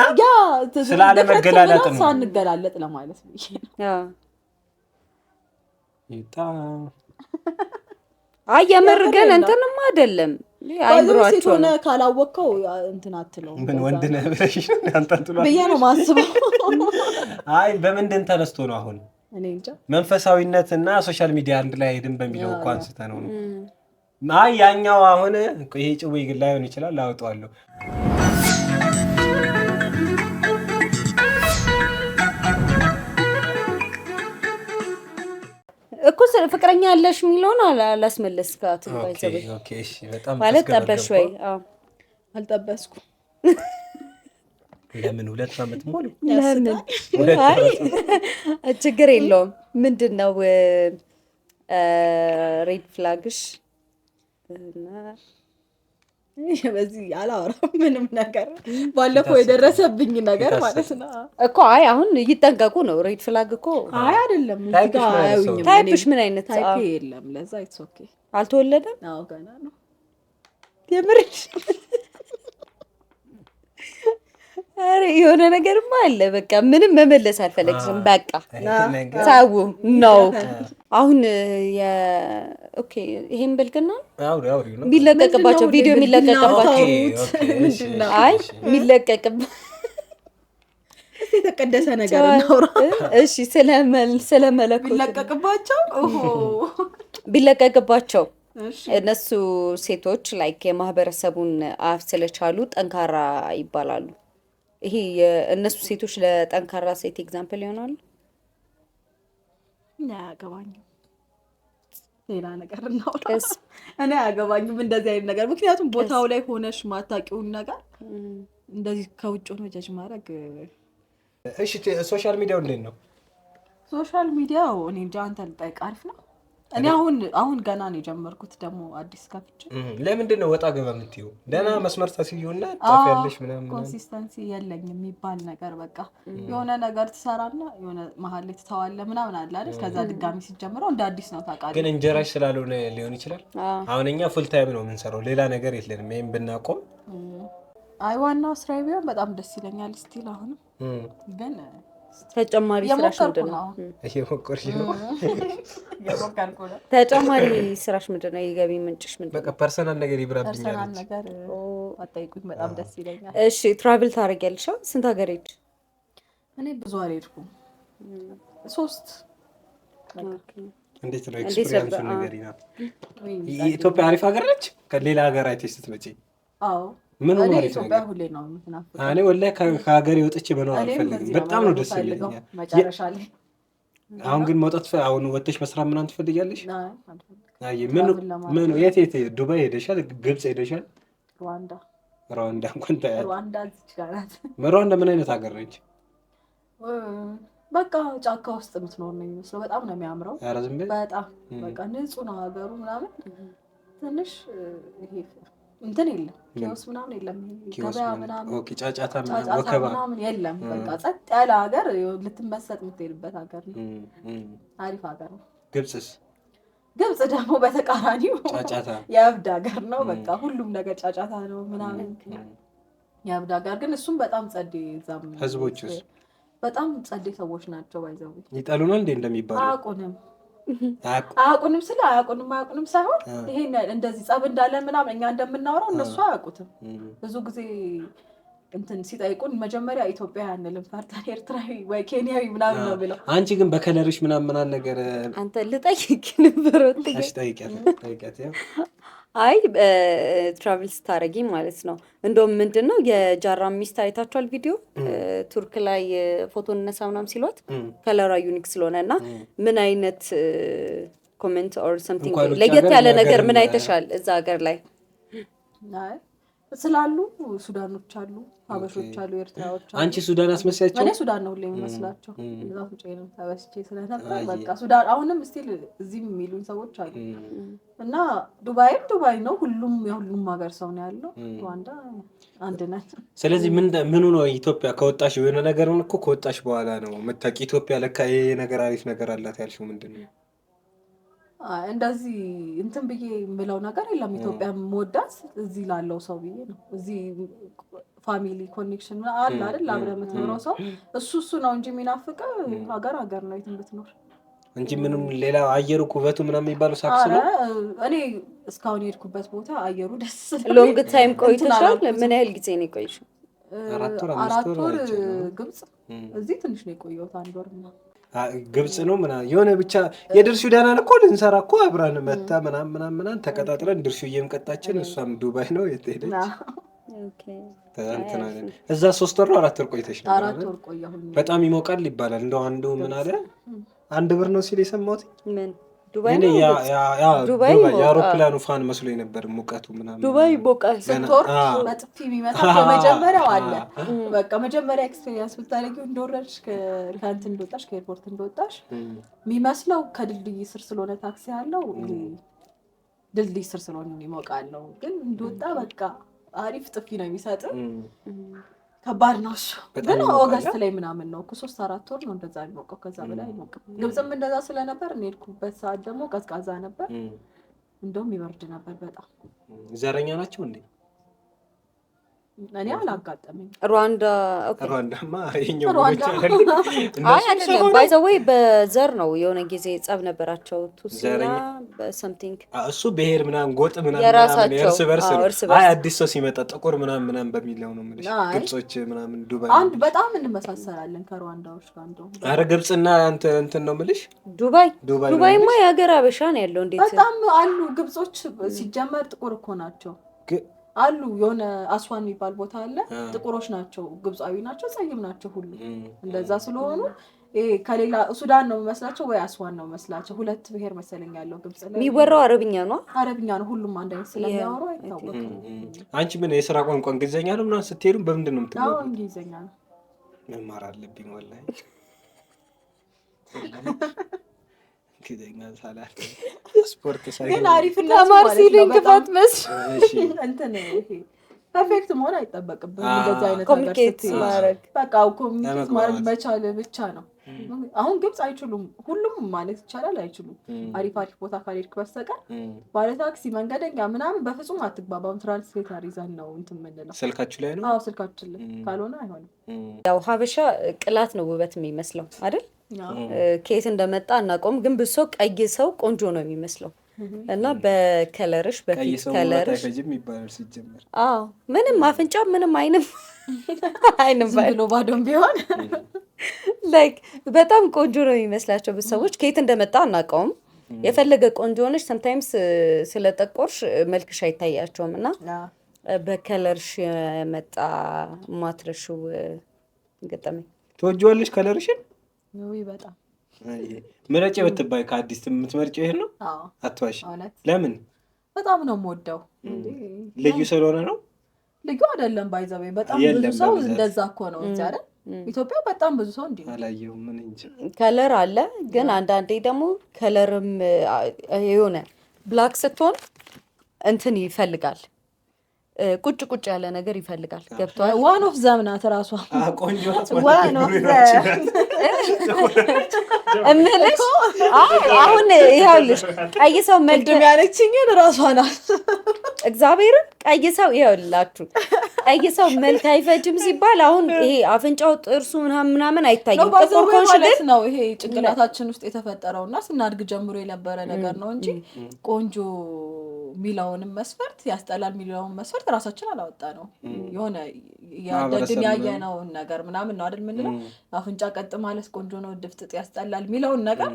ስላለመገላለጥ ነው። ሳንገላለጥ ለማለት ነው። አይ የምር ግን እንትንም አይደለም። አይምሯቸው ሆነ ካላወቀው እንትን አትለው ምን ወንድ ነህ ብለሽ አንተንቱላ ብዬ ነው ማስበው። አይ በምንድን ተነስቶ ነው አሁን እኔ እንጃ መንፈሳዊነትና ሶሻል ሚዲያ አንድ ላይ ሄድን በሚለው እኮ አንስተ ነው። አይ ያኛው አሁን ይሄ ጭዌ ግን ላይሆን ይችላል። አውጣዋለሁ እኮ ፍቅረኛ ያለሽ የሚለውን አላስመለስካት። ኦኬ እሺ በጣም ማለት ጠበሽ ወይ? አልጠበስኩም። ለምን 2 ዓመት ሙሉ ለምን? አይ ችግር የለውም። ምንድነው ሬድ ፍላግሽ? በዚህ አላወራም ምንም ነገር ባለፈው የደረሰብኝ ነገር ማለት ነው እኮ። አይ አሁን ይጠንቀቁ ነው። ሬድ ፍላግ እኮ አይ አይደለም። እዚህ ጋር አያዩኝም። ታይፕሽ ምን አይነት ታይፕ የለም። ለዛ ኢትስ ኦኬ። አልተወለደም? አዎ ገና ነው። የምርሽ? አረ የሆነ ነገርማ አለ። በቃ ምንም መመለስ አልፈለግሽም። በቃ ታው ነው አሁን ኦኬ። ይሄን ብልግና ቢለቀቅባቸው ቪዲዮ የሚለቀቅባቸው ምንድነው? አይ የሚለቀቅባቸው እስቲ የተቀደሰ ነገር እናውራ። እሺ ስለመለኮት ቢለቀቅባቸው እነሱ ሴቶች ላይክ የማህበረሰቡን አፍ ስለቻሉ ጠንካራ ይባላሉ። ይሄ እነሱ ሴቶች ለጠንካራ ሴት ኤግዛምፕል ይሆናሉ። አያገባኝም። ሌላ ነገር እናውራ። እኔ አያገባኝም እንደዚህ አይነት ነገር። ምክንያቱም ቦታው ላይ ሆነሽ ማታውቂውን ነገር እንደዚህ ከውጭ ሆኖ ጀጅ ማድረግ። እሺ ሶሻል ሚዲያው እንዴት ነው? ሶሻል ሚዲያው እኔ እንጃ አንተ ልጠይቅ። አሪፍ ነው። እኔ አሁን ገና ነው የጀመርኩት ደግሞ አዲስ ከፍቼ። ለምንድን ነው ወጣ ገባ የምትይው? ደህና መስመር ታስይውና ታፊያለሽ ምናምን ኮንሲስተንሲ የለኝም የሚባል ነገር በቃ የሆነ ነገር ትሰራና የሆነ መሀል ላይ ትተዋለህ ምናምን አለ አይደል? ከዛ ድጋሚ ሲጀምረው እንደ አዲስ ነው ታውቃለህ። ግን እንጀራሽ ስላልሆነ ሊሆን ይችላል። አሁን እኛ ፉል ታይም ነው የምንሰራው፣ ሌላ ነገር የለንም። ይሄን ብናቆም አይ ዋናው ስራዬ ቢሆን በጣም ደስ ይለኛል። ስቲል አሁንም ግን ተጨማሪ ስራሽ ምንድን ነው? እየሞከርሽ ነው? ተጨማሪ ስራሽ ምንድን ነው? የገቢ ምንጭሽ ምንድን ነው? በቃ ፐርሰናል ነገር ይብራብኛል። ፐርሰናል ነገር አጠይቁኝ፣ በጣም ደስ ይለኛል። እሺ ትራቭል ታደርጊያለሽ? ስንት ሀገር ሄድሽ? እኔ ብዙ አልሄድኩም፣ 3። እንዴት ነው ኤክስፒሪየንሱ ነገር ይናል? ኢትዮጵያ አሪፍ ሀገር ነች ከሌላ ሀገር አይተሽ ስትመጪ? አዎ ምን ነው ማለት ኢትዮጵያ ሁሌ ነው የምትናፍቀው። እኔ ወላሂ ከሀገሬ ወጥቼ መኖር አልፈልግም። በጣም ነው ደስ ይለኛል መጨረሻ ላይ። አሁን ግን መውጣት አሁን ወጥተሽ መስራት ምናምን ትፈልጊያለሽ? አይ ምን የት ዱባይ ሄደሻል? ግብጽ ሄደሻል? ሩዋንዳ እንኳን ታያለሽ። ሩዋንዳ ምን አይነት ሀገር ነች? በቃ ጫካ ውስጥ የምትኖር ነው የሚመስለው። በጣም ነው የሚያምረው። በጣም በቃ ንጹህ ነው ሀገሩ ምናምን። ትንሽ ይሄ እንትን የለም ኪዮስ ምናምን የለም። ገበያ ምናምን ጫጫታ ምናምን የለም። በቃ ጸጥ ያለ ሀገር፣ ልትመሰጥ የምትሄድበት ሀገር ነው። አሪፍ ሀገር ነው። ግብጽስ? ግብጽ ደግሞ በተቃራኒው ጫጫታ የእብድ ሀገር ነው። በቃ ሁሉም ነገር ጫጫታ ነው ምናምን የእብድ ሀገር። ግን እሱም በጣም ጸዴ። እዛም ህዝቦችስ በጣም ጸዴ ሰዎች ናቸው። ባይዘው ይጠሉና እንዴ እንደሚባለው አያውቁንም ስለ አያውቁንም ሳይሆን ይሄን እንደዚህ ጸብ እንዳለ ምናምን እኛ እንደምናወራው እነሱ አያውቁትም። ብዙ ጊዜ እንትን ሲጠይቁን መጀመሪያ ኢትዮጵያ አንልም፣ ፈርተን ኤርትራዊ ወይ ኬንያዊ ምናምን ነው ብለው። አንቺ ግን በከለርሽ ምናምን ነገር አንተ ልጠይቅ ነበር ጠይቂያት። አይ ትራቭል ስታረጊ ማለት ነው። እንደውም ምንድን ነው የጃራ ሚስት አይታችኋል? ቪዲዮ ቱርክ ላይ ፎቶ እነሳ ምናምን ሲሏት ከለሯ ዩኒክ ስለሆነ እና ምን አይነት ኮሜንት ኦር ሰምቲንግ ለየት ያለ ነገር ምን አይተሻል እዛ ሀገር ላይ? ስላሉ ሱዳኖች አሉ፣ ሀበሾች አሉ፣ ኤርትራዎች አሉ። አንቺ ሱዳን አስመሳያቸው? እኔ ሱዳን ነው ሁሌ የሚመስላቸው። እዛ ውጪ ነው ተበስቼ ስለነበር በቃ ሱዳን። አሁንም ስቲል እዚህም የሚሉኝ ሰዎች አሉ። እና ዱባይ ነው። ሁሉም የሁሉም ሀገር ሰው ነው ያለው። ሩዋንዳ አንድ ናት። ስለዚህ ምኑ ነው ኢትዮጵያ ከወጣሽ የሆነ ነገር እኮ ከወጣሽ በኋላ ነው መታቂ ኢትዮጵያ ለካ ይሄ ነገር አሪፍ ነገር አላት ያልሽው ምንድን ነው? እንደዚህ እንትን ብዬ የምለው ነገር የለም። ኢትዮጵያ መወዳት እዚህ ላለው ሰው ብዬ ነው። እዚህ ፋሚሊ ኮኔክሽን አለ አይደል? አብረህ የምትኖረው ሰው እሱ ነው እንጂ የሚናፍቅ ሀገር ነው የትም ብትኖር እንጂ ምንም ሌላ አየሩ ኩበቱ ምናምን የሚባለው ሳክስ ነው። እኔ እስካሁን የሄድኩበት ቦታ አየሩ ደስ ሎንግ ታይም ቆይተሻል? ምን ያህል ጊዜ ነው የቆየሽው? 4 ወር ግብጽ። እዚህ ትንሽ ነው የቆየሁት፣ 1 ወር ምናምን ግብጽ ነው ምናምን የሆነ ብቻ የድርሹ ዳናን እኮ ልንሰራ እኮ አብራን መታ ምናምን ተቀጣጥረን ድርሹ እየምቀጣችን እሷም ዱባይ ነው የሄደች። እዛ 3 ወር ነው 4 ወር ቆይተሽ ነው? 4 ወር ቆየሁኝ። በጣም ይሞቃል ይባላል። እንደው አንዱ ምን አለ 1 ብር ነው ሲል የሰማሁት። ምን ዱባይ ነው? ዱባይ የአውሮፕላኑ ፋን መስሎኝ ነበር ሙቀቱ ምናምን። ዱባይ ይሞቃል። ስትወር በጥፊ የሚመታ ከመጀመሪያው አለ። በቃ መጀመሪያ ኤክስፒሪየንስ ብታደርጊው እንደወረድሽ ከእንትን እንደወጣሽ ከኤርፖርት እንደወጣሽ የሚመስለው ከድልድይ ስር ስለሆነ ታክሲ ያለው ድልድይ ስር ስለሆነ ይሞቃል ነው። ግን እንደወጣ በቃ አሪፍ ጥፊ ነው የሚሰጥ። ከባድ ነው እሱ። ግን ኦገስት ላይ ምናምን ነው እኮ 3-4 ወር ነው እንደዛ የሚሞቀው። ከዛ በላይ አይሞቅም። ግብፅም እንደዛ ስለነበር እኔ ሄድኩበት ሰዓት ደግሞ ቀዝቃዛ ነበር። እንደውም ይበርድ ነበር በጣም። ዘረኛ ናቸው እንዴ? እኔ አላጋጠመኝ። ሩዋንዳማ የኛው ብቻ አይደለም ባይ ዘ ወይ በዘር ነው የሆነ ጊዜ ጸብ ነበራቸው ቱሲና በሰምቲንግ እሱ ብሄር ምናምን ጎጥ ምናምን እርስ በርስ አይ አዲስ ሰው ሲመጣ ጥቁር ምናምን በሚለው ነው የምልሽ። ግብጾች ምናምን ዱባይ አንድ በጣም እንመሳሰላለን ከሩዋንዳዎች ጋር እንደው። አረ ግብጽና እንትን ነው የምልሽ። ዱባይማ የሀገር አበሻ ነው ያለው። እንዴት በጣም አሉ ግብጾች ሲጀመር ጥቁር እኮ ናቸው አሉ። የሆነ አስዋን የሚባል ቦታ አለ። ጥቁሮች ናቸው፣ ግብጻዊ ናቸው፣ ጸይም ናቸው ሁሉ። እንደዛ ስለሆኑ ከሌላ ሱዳን ነው መስላቸው ወይ አስዋን ነው መስላቸው። ሁለት ብሄር መሰለኝ ያለው ግብጽ ላይ። የሚወራው አረብኛ ነው ሁሉም አንድ አይነት ስለሚያወሩ አይታወቅም። አንቺ ምን የሥራ ቋንቋ እንግሊዘኛ ነው ምናምን ስትሄዱ በምንድን ነው የምትገቡት? አዎ እንግሊዘኛ ነው። መማር አለብኝ ወላሂ። ስፖርት ግን አሪፍነት ማለት ነው። በጣም እንትን ፐርፌክት መሆን አይጠበቅብም። እንደዚህ አይነት ነገር ስትማረግ በቃ ኮሚኒኬት ማድረግ መቻል ብቻ ነው። አሁን ግብጽ አይችሉም ሁሉም ማለት ይቻላል አይችሉም። አሪፍ ቦታ ካልሄድክ በስተቀር ባለ ታክሲ መንገደኛ ምናምን በፍጹም አትግባባም። ትራንስሌተር ይዘን ነው እንትን የምንለው። ስልካችሁ ላይ ነው? አዎ ስልካችን ላይ ካልሆነ አይሆንም። ያው ሀበሻ ቅላት ነው ውበት የሚመስለው አይደል? ከየት እንደመጣ እናቆም። ግን ብዙ ሰው ቀይ ሰው ቆንጆ ነው የሚመስለው እና በከለርሽ በፊት ከለርሽ ምንም አፍንጫ ምንም አይንም ብሎ ባዶም ቢሆን ላይክ በጣም ቆንጆ ነው የሚመስላቸው ብዙ ሰዎች። ከየት እንደመጣ እናውቀውም። የፈለገ ቆንጆ ሆነሽ ሰምታይምስ ስለጠቆርሽ መልክሽ አይታያቸውም። እና በከለርሽ የመጣ ማትረሽው ገጠመኝ ትወጂዋለሽ ከለርሽን? ወይ በጣም ምረጭ ብትባይ ከአዲስ የምትመርጪው ይሄን ነው? አትዋሽ። ለምን? በጣም ነው የምወደው። ልዩ ስለሆነ ነው? ልዩ አይደለም ባይዘው በጣም ብዙ ሰው እንደዛ እኮ ነው እንጂ አይደል? ኢትዮጵያ በጣም ብዙ ሰው እንዲህ አላየሁም። ምን እንጂ ከለር አለ። ግን አንዳንዴ ደግሞ ከለርም የሆነ ብላክ ስትሆን እንትን ይፈልጋል፣ ቁጭ ቁጭ ያለ ነገር ይፈልጋል። ገብቷል? ዋን ኦፍ ዘምናት ራሷ ቆንጆ ዋን ኦፍ እምልሽ አሁን ይኸውልሽ ቀይ ሰው መልድም ያለችኝን ራሷ ናት። እግዚአብሔርን ቀይ ሰው ይኸውላችሁ ቀይ ሰው መልክ አይፈጅም ሲባል አሁን ይሄ አፍንጫው ጥርሱ ምናምን አይታይም። ጥቁር ኮንሽ ግን ነው ይሄ ጭንቅላታችን ውስጥ የተፈጠረውና ስናድግ ጀምሮ የነበረ ነገር ነው እንጂ ቆንጆ ሚላውንም መስፈርት ያስጠላል ሚላውን መስፈርት ራሳችን አላወጣ ነው። የሆነ ያደድን ያየነውን ነገር ምናምን ነው አይደል ምንለው። አፍንጫ ቀጥ ማለት ቆንጆ ነው፣ ድፍጥጥ ያስጠላል ሚላውን ነገር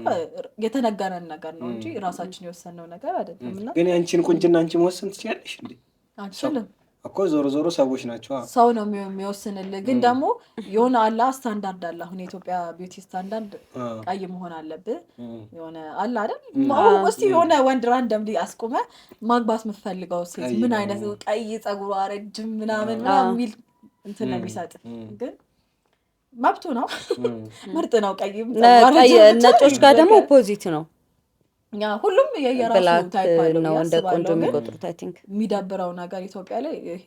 የተነገረን ነገር ነው እንጂ ራሳችን የወሰነው ነገር አይደለም። እና ግን ያንቺን ቁንጅና አንቺ መወሰን ትችያለሽ እንዴ? አንችልም እኮ ዞሮ ሰዎች ናቸው። ሰው ነው የሚወስንልህ። ግን ደግሞ የሆነ አላ ስታንዳርድ አለ። አሁን የኢትዮጵያ ቢዩቲ ስታንዳርድ ቀይ መሆን አለብህ የሆነ አለ አይደል? እስቲ የሆነ ወንድ ራንደምሊ አስቁመ ማግባት የምትፈልገው ሴት ምን አይነት ቀይ ጸጉሯ ረጅም ምናምን የሚል እንትን ነው የሚሰጥ። ግን መብቱ ነው፣ ምርጥ ነው። ቀይ ነጮች ጋር ደግሞ ኦፖዚት ነው። ሁሉም የየራሱ ታይፕ አለው ነው እንደ ቆንጆ የሚቆጥሩት። አይ ቲንክ የሚዳብረው ነገር ኢትዮጵያ ላይ ይሄ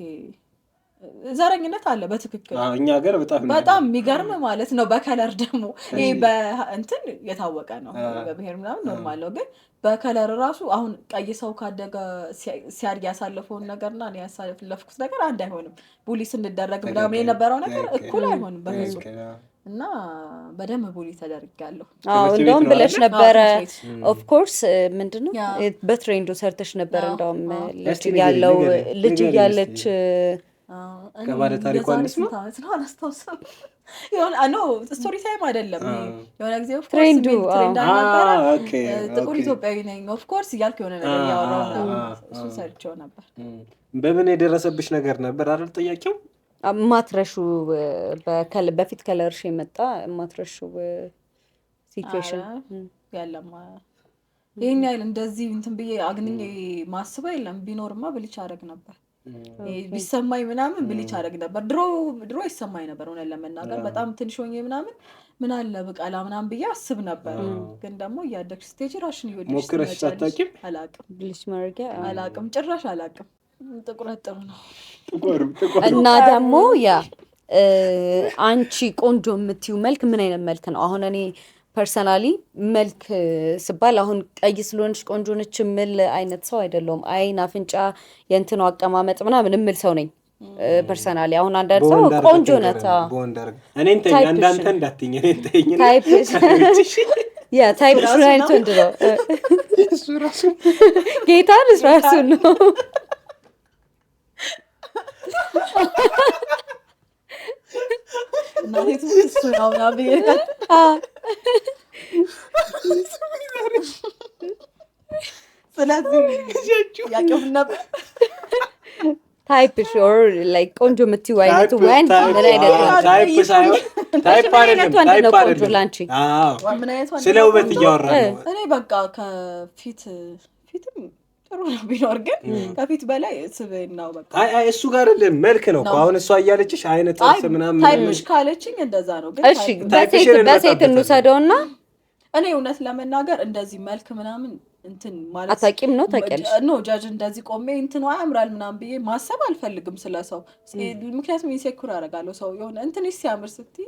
ዘረኝነት አለ በትክክል። እኛ ሀገር በጣም የሚገርም ማለት ነው። በከለር ደግሞ ይሄ በእንትን የታወቀ ነው፣ በብሄር ምናምን ኖርማል ነው። ግን በከለር ራሱ አሁን ቀይ ሰው ካደገ ሲያድግ ያሳለፈውን ነገርና እኔ ያሳለፍኩት ነገር አንድ አይሆንም። ቡሊ ስንደረግ ምናምን የነበረው ነገር እኩል አይሆንም በፍጹም። እና በደንብ ቡሊ ተደርጋለሁ። እንደውም ብለሽ ነበረ ኦፍ ኮርስ ምንድነው በትሬንዱ ሰርተሽ ነበር። እንደውም ልጅ እያለች ከባለ ታሪኳ እንስማ ነው አላስታውስም። ስቶሪ ታይም አይደለም የሆነ ጊዜ ኦፍ ኮርስ ትሬንዱ ጥቁር ኢትዮጵያዊ ነኝ ኦፍ ኮርስ እያልክ የሆነ ነገር እያወራሁ እሱን ሰርቼው ነበር። በምን የደረሰብሽ ነገር ነበር አይደል ጥያቄው? ማትረሹ በፊት ከለርሽ የመጣ ማትረሹ ሲቹዌሽን ያለም ይሄን ያህል እንደዚህ እንትን ብዬ አግንኜ ማስበው የለም። ቢኖርማ ብልጭ አደረግ ነበር፣ ቢሰማኝ ምናምን ብልጭ አደረግ ነበር። ድሮ ይሰማኝ ነበር ሆነ ለመናገር በጣም ትንሽ ሆኜ ምናምን ምን አለ በቃላ ምናምን ብዬ አስብ ነበር። ግን ደግሞ እያደግሽ ስትሄጂ ራስሽን ይወድሽ ሞክረሽ ሳታውቂም አላውቅም ብልሽ ማድረጊያ አላውቅም ጭራሽ አላውቅም። ጥቁረት ጥሩ ነው እና ደግሞ ያ አንቺ ቆንጆ የምትዩ መልክ ምን አይነት መልክ ነው? አሁን እኔ ፐርሰናሊ መልክ ስባል አሁን ቀይ ስለሆነች ቆንጆ ነች የምል አይነት ሰው አይደለሁም። አይን፣ አፍንጫ፣ የእንትኑ አቀማመጥ ምናምን የምል ሰው ነኝ ፐርሰናሊ። አሁን አንዳንድ ሰው ቆንጆ ነታ እኔን ተይኝ አንዳንተ እንዳትይኝ እኔን ተይኝ ታይፕሽ ያ ታይፕሽ ምን አይነት ወንድ ነው? እሱ ራሱ ጌታን ራሱ ነው እናቴቱ እሱ ነው ምናምን ስለዚህ ያቄው ነበር ታይፕሽ ኦር ላይክ ቆንጆ የምትይው አይነት ወንድ ምን አይነት ታይፕ ሳይሆን ታይፕ አይደለም ታይፕ አይደለም ላንቺ ምን አይነት ወንድ ስለ ውበት እያወራን ነው። እኔ በቃ ከፊትም ጥሩ ነው ቢኖር ግን ከፊት በላይ ስብዕናው በቃ አይ እሱ ጋር አይደለም መልክ ነው እኮ አሁን እሷ እያለችሽ አይነት ጥርስ ምናምን ታይፕሽ ካለችኝ እንደዛ ነው። ግን እሺ በሴት እንውሰደውና እኔ እውነት ለመናገር እንደዚህ መልክ ምናምን እንትን ማለት አታውቂም ነው ታውቂያለሽ ኖ ጃጅ እንደዚህ ቆሜ እንትን ያምራል ምናምን ብዬ ማሰብ አልፈልግም ስለሰው። ምክንያቱም ኢንሴኩር አደርጋለሁ ሰው የሆነ እንትን ሲያምር ስትይ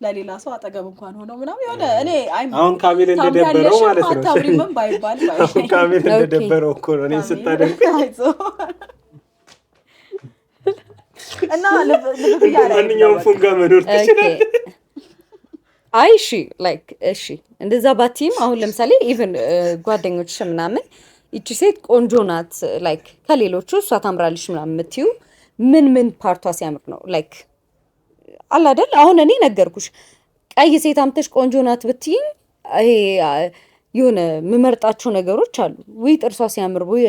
ለሌላ ሰው አጠገብ እንኳን ሆነው ምናምን የሆነ እኔ አሁን ካሜል እንደደበረው ማለት ነው አታምሪም ባይባል አሁን ካሜል እንደደበረው እኮ ነው እኔን ስታደርግ እና ልብ ያለ ማንኛውም ፉንጋ መኖር ትችላለህ። አይ እሺ ላይክ እሺ እንደዛ ባቲም አሁን ለምሳሌ ኢቭን ጓደኞች ምናምን እቺ ሴት ቆንጆ ናት ላይክ ከሌሎቹ እሷ ታምራለች ምናምን የምትዩ ምን ፓርቷ ሲያምር ነው ላይክ አላ አይደል? አሁን እኔ ነገርኩሽ ቀይ ሴት አምተሽ ቆንጆ ናት ብትይ ይሄ የሆነ የምመርጣቸው ነገሮች አሉ። ወይ ጥርሷ ሲያምር ወይ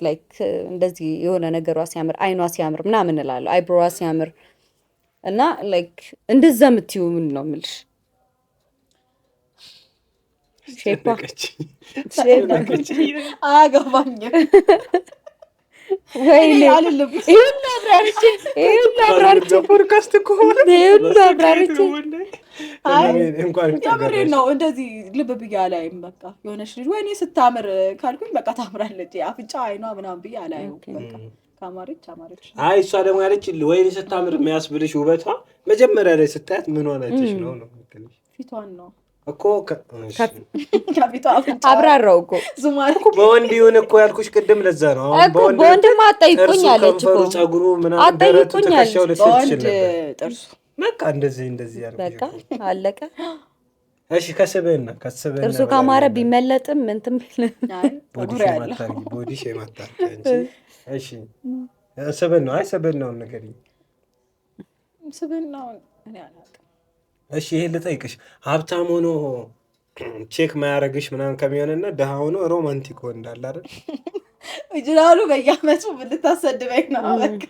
ላይክ እንደዚህ የሆነ ነገሯ ሲያምር አይኗ ሲያምር ምናምን እላለሁ አይብሮዋ ሲያምር እና ላይክ እንደዛ የምትዩ ምን ነው የምልሽ ሼፓ አያገባኝም ወይኔ አልልም ይሄን አብራርቼ ፖድካስት እኮ ይሄን አብራርቼ የምሬን ነው። እንደዚህ ልብ ብዬ አላይም። በቃ የሆነች ልጅ ወይኔ ስታምር ካልኩኝ በቃ ታምራለች አፍንጫ አይኗ ምናምን ብዬ አላየው። በቃ ካማረች አማረች። አይ እሷ ደግሞ ያለች ወይኔ ስታምር የሚያስብልሽ ውበቷ መጀመሪያ ላይ ስታያት ምን ሆነችሽ ነው ፊቷን ነው እኮ ከፊቷ አፍንጫ አብራራው እኮ ዙማልኩ በወንድ ይሁን እኮ ያልኩሽ ቅድም ለዛ ነው። አሁን በወንድማ አጠይቁኝ አለች እኮ ጸጉሩ ምናምን ደረቱ ተከሻው ለሰች ነበር ጥርሱ በቃ እንደዚህ ያልኩሽ በቃ አለቀ። እሺ ከስብህና ጥርሱ ካማረ ቢመለጥም እንትን ቦዲ ሼም አታርጊ እንጂ እሺ ስብህና አይ ስብህናውን ንገሪኝ። ስብህናውን እኔ አላውቅም። እሺ ይሄን ልጠይቅሽ ሀብታም ሆኖ ቼክ ማያረግሽ ምናምን ከሚሆንና ደሃ ሆኖ ሮማንቲክ እንዳለ አይደል ይጅላሉ በየአመቱ ብልታሰድበኝ ነው። በቃ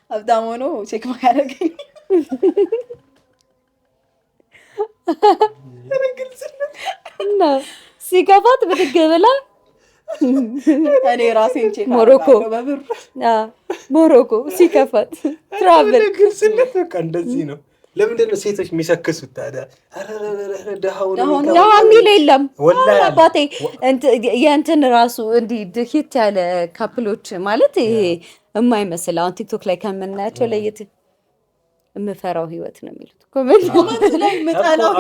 ሀብታም ሆኖ ቼክ ማያረገኝ እና ሲገባት ብድግ ብላ እኔ ራሴን ቼክ ሞሮኮ በብር ሞሮኮ ሲከፋት ትራቭል ግልጽነት በቃ እንደዚህ ነው። ለምንድን ነው ሴቶች የሚሰክሱት ታዲያ? ደሃው የሚል የለም አባቴ። የእንትን ራሱ እንዲህ ድሂት ያለ ካፕሎች ማለት ይሄ የማይመስል አሁን ቲክቶክ ላይ ከምናያቸው ለየት የምፈራው ህይወት ነው የሚሉት ኮሜንት ላይ የምፈራው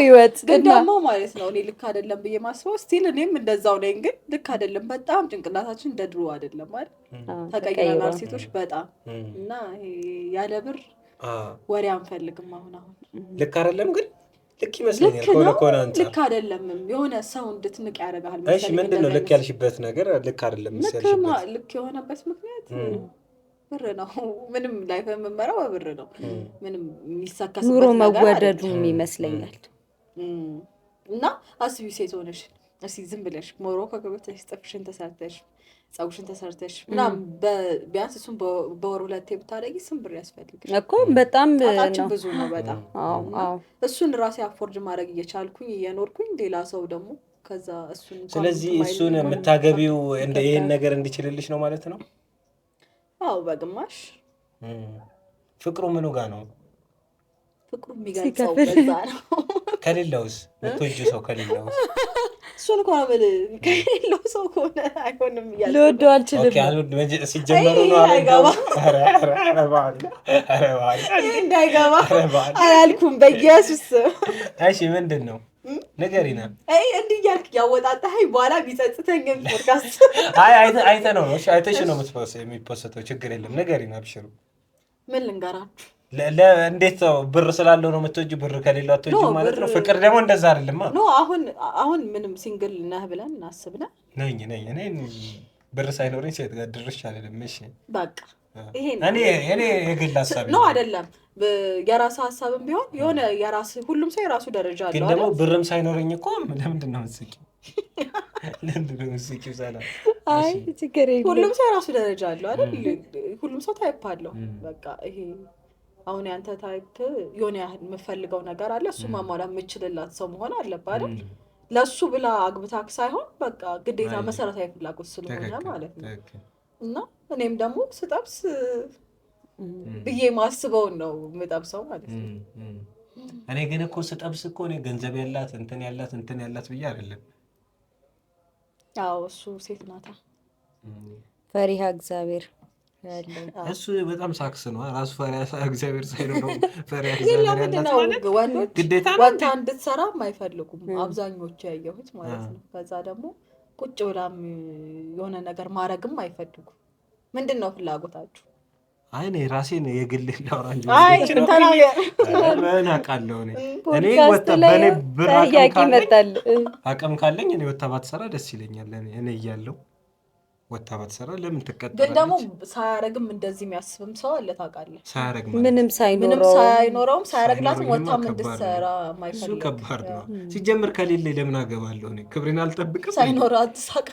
ህይወት ግን ደግሞ ማለት ነው። እኔ ልክ አይደለም ብዬ ማስበው ስቲል እኔም እንደዛው ነኝ። ግን ልክ አይደለም በጣም ጭንቅላታችን እንደ ድሮ አይደለም አይደል? ተቀይረናል ሴቶች በጣም እና ያለ ብር ወሬ አንፈልግም። አሁን ልክ አይደለም ግን ልክ ይመስለኛል። ኮነ አንተ ልክ አይደለም የሆነ ሰው እንድትንቅ ያደርጋል። እሺ ምንድነው ልክ ያልሽበት ነገር? ልክ አይደለም መሰለሽ። ልክ የሆነበት ምክንያት ብር ነው። ምንም ላይፍ የምመራው በብር ነው። ምንም የሚሳካስበት ኑሮ መወደዱ ይመስለኛል። እና አስቢ ሴት ሆነሽ እስኪ ዝም ብለሽ ሞሮኮ ገብተሽ ጥፍሽን ተሰርተሽ ፀጉርሽን ተሰርተሽ ምናምን ቢያንስ እሱን በወር ሁለቴ ብታደርጊ ስንት ብር ያስፈልግሽ እኮ? በጣም ነው ብዙ ነው በጣም። እሱን ራሴ አፎርድ ማድረግ እየቻልኩኝ እየኖርኩኝ ሌላ ሰው ደግሞ ከዛ እሱን ስለዚህ እሱን የምታገቢው ይሄን ነገር እንዲችልልሽ ነው ማለት ነው? አዎ በግማሽ። ፍቅሩ ምኑ ጋር ነው? ፍቅሩ የሚገልጸው በዛ ነው። ከሌላውስ የምትወጂው ሰው ከሌላውስ? እሱን እኮ ነው ከሌላው ሰው ከሆነ አይሆንም እያልኩ ልወደው አልችልም። ሲጀመሩ ነው እንዳይገባ አላልኩም በኢየሱስ። እሺ ምንድን ነው ንገሪና። እንዲህ እያልክ ያወጣጣኸኝ በኋላ ቢጸጽተኝም ፖድካስት አይተህ ነው። እሺ አይተሽ ነው የሚፖስተው። ችግር የለም ንገሪና፣ አብሽሩ። ምን ልንገራችሁ? እንዴት ነው ብር ስላለው ነው የምትወጂው? ብር ከሌለው አትወጂም ማለት ነው? ፍቅር ደግሞ እንደዛ አይደለም። ኖ አሁን ምንም ሲንግል ነህ ብለን እናስብና ነኝ እኔ ብር ሳይኖረኝ ሴት ጋር ድርሽ አይደለም። እሺ በቃ ይሄ እኔ የግል ሀሳብ ነው አይደለም። የራስ ሀሳብም ቢሆን የሆነ የራስ ሁሉም ሰው የራሱ ደረጃ አለው። ግን ደግሞ ብርም ሳይኖረኝ እኮ ለምንድን ነው የምትስቂው? ለምንድን ነው የምትስቂው? ሰላም አይ ችግር የለም። ሁሉም ሰው የራሱ ደረጃ አለው አይደል? ሁሉም ሰው ታይፕ አለው። በቃ ይሄ አሁን ያንተ ታይፕ የሆነ ያህል የምፈልገው ነገር አለ። እሱ ማሟላት የምችልላት ሰው መሆን አለበት አይደል? ለሱ ብላ አግብታክ ሳይሆን በቃ ግዴታ መሰረታዊ ፍላጎት ስለሆነ ማለት ነው። እና እኔም ደግሞ ስጠብስ ብዬ ማስበውን ነው የምጠብሰው ማለት ነው። እኔ ግን እኮ ስጠብስ እኮ እኔ ገንዘብ ያላት እንትን ያላት ብዬ አይደለም። ያው እሱ ሴት ናታ፣ ፈሪሃ እግዚአብሔር እሱ በጣም ሳክስ ነው ራሱ። ፈሪሃ እግዚአብሔር ሳይኖረው ፈሪሃ እግዚአብሔር ያላት ወንዶች ግዴታ ወጣ እንድትሰራ አይፈልጉም አብዛኞቹ ያየሁት ማለት ነው። ከዛ ደግሞ ቁጭ ብላም የሆነ ነገር ማድረግም አይፈልጉም። ምንድነው ፍላጎታችሁ? አይ እኔ ራሴን የግል ላውራ እንጂ ምን አውቃለሁ። እኔ ወጣ በኔ ብር አቅም ካለኝ እኔ ወጣ ባትሰራ ደስ ይለኛል። እኔ እያለሁ ወጣ ባትሰራ ለምን ትቀጠራለች? ግን ደግሞ ሳያረግም እንደዚህ የሚያስብም ሰው አለ ታውቃለህ። ሳያረግ ምንም ሳይኖረውም ሳያረግላትም ወጣም እንድትሰራ ማይፈልግ እሱ ከባድ ነው። ሲጀምር ከሌለ ለምን አገባለሁ? እኔ ክብሬን አልጠብቅም። ሳይኖራት ሳቅ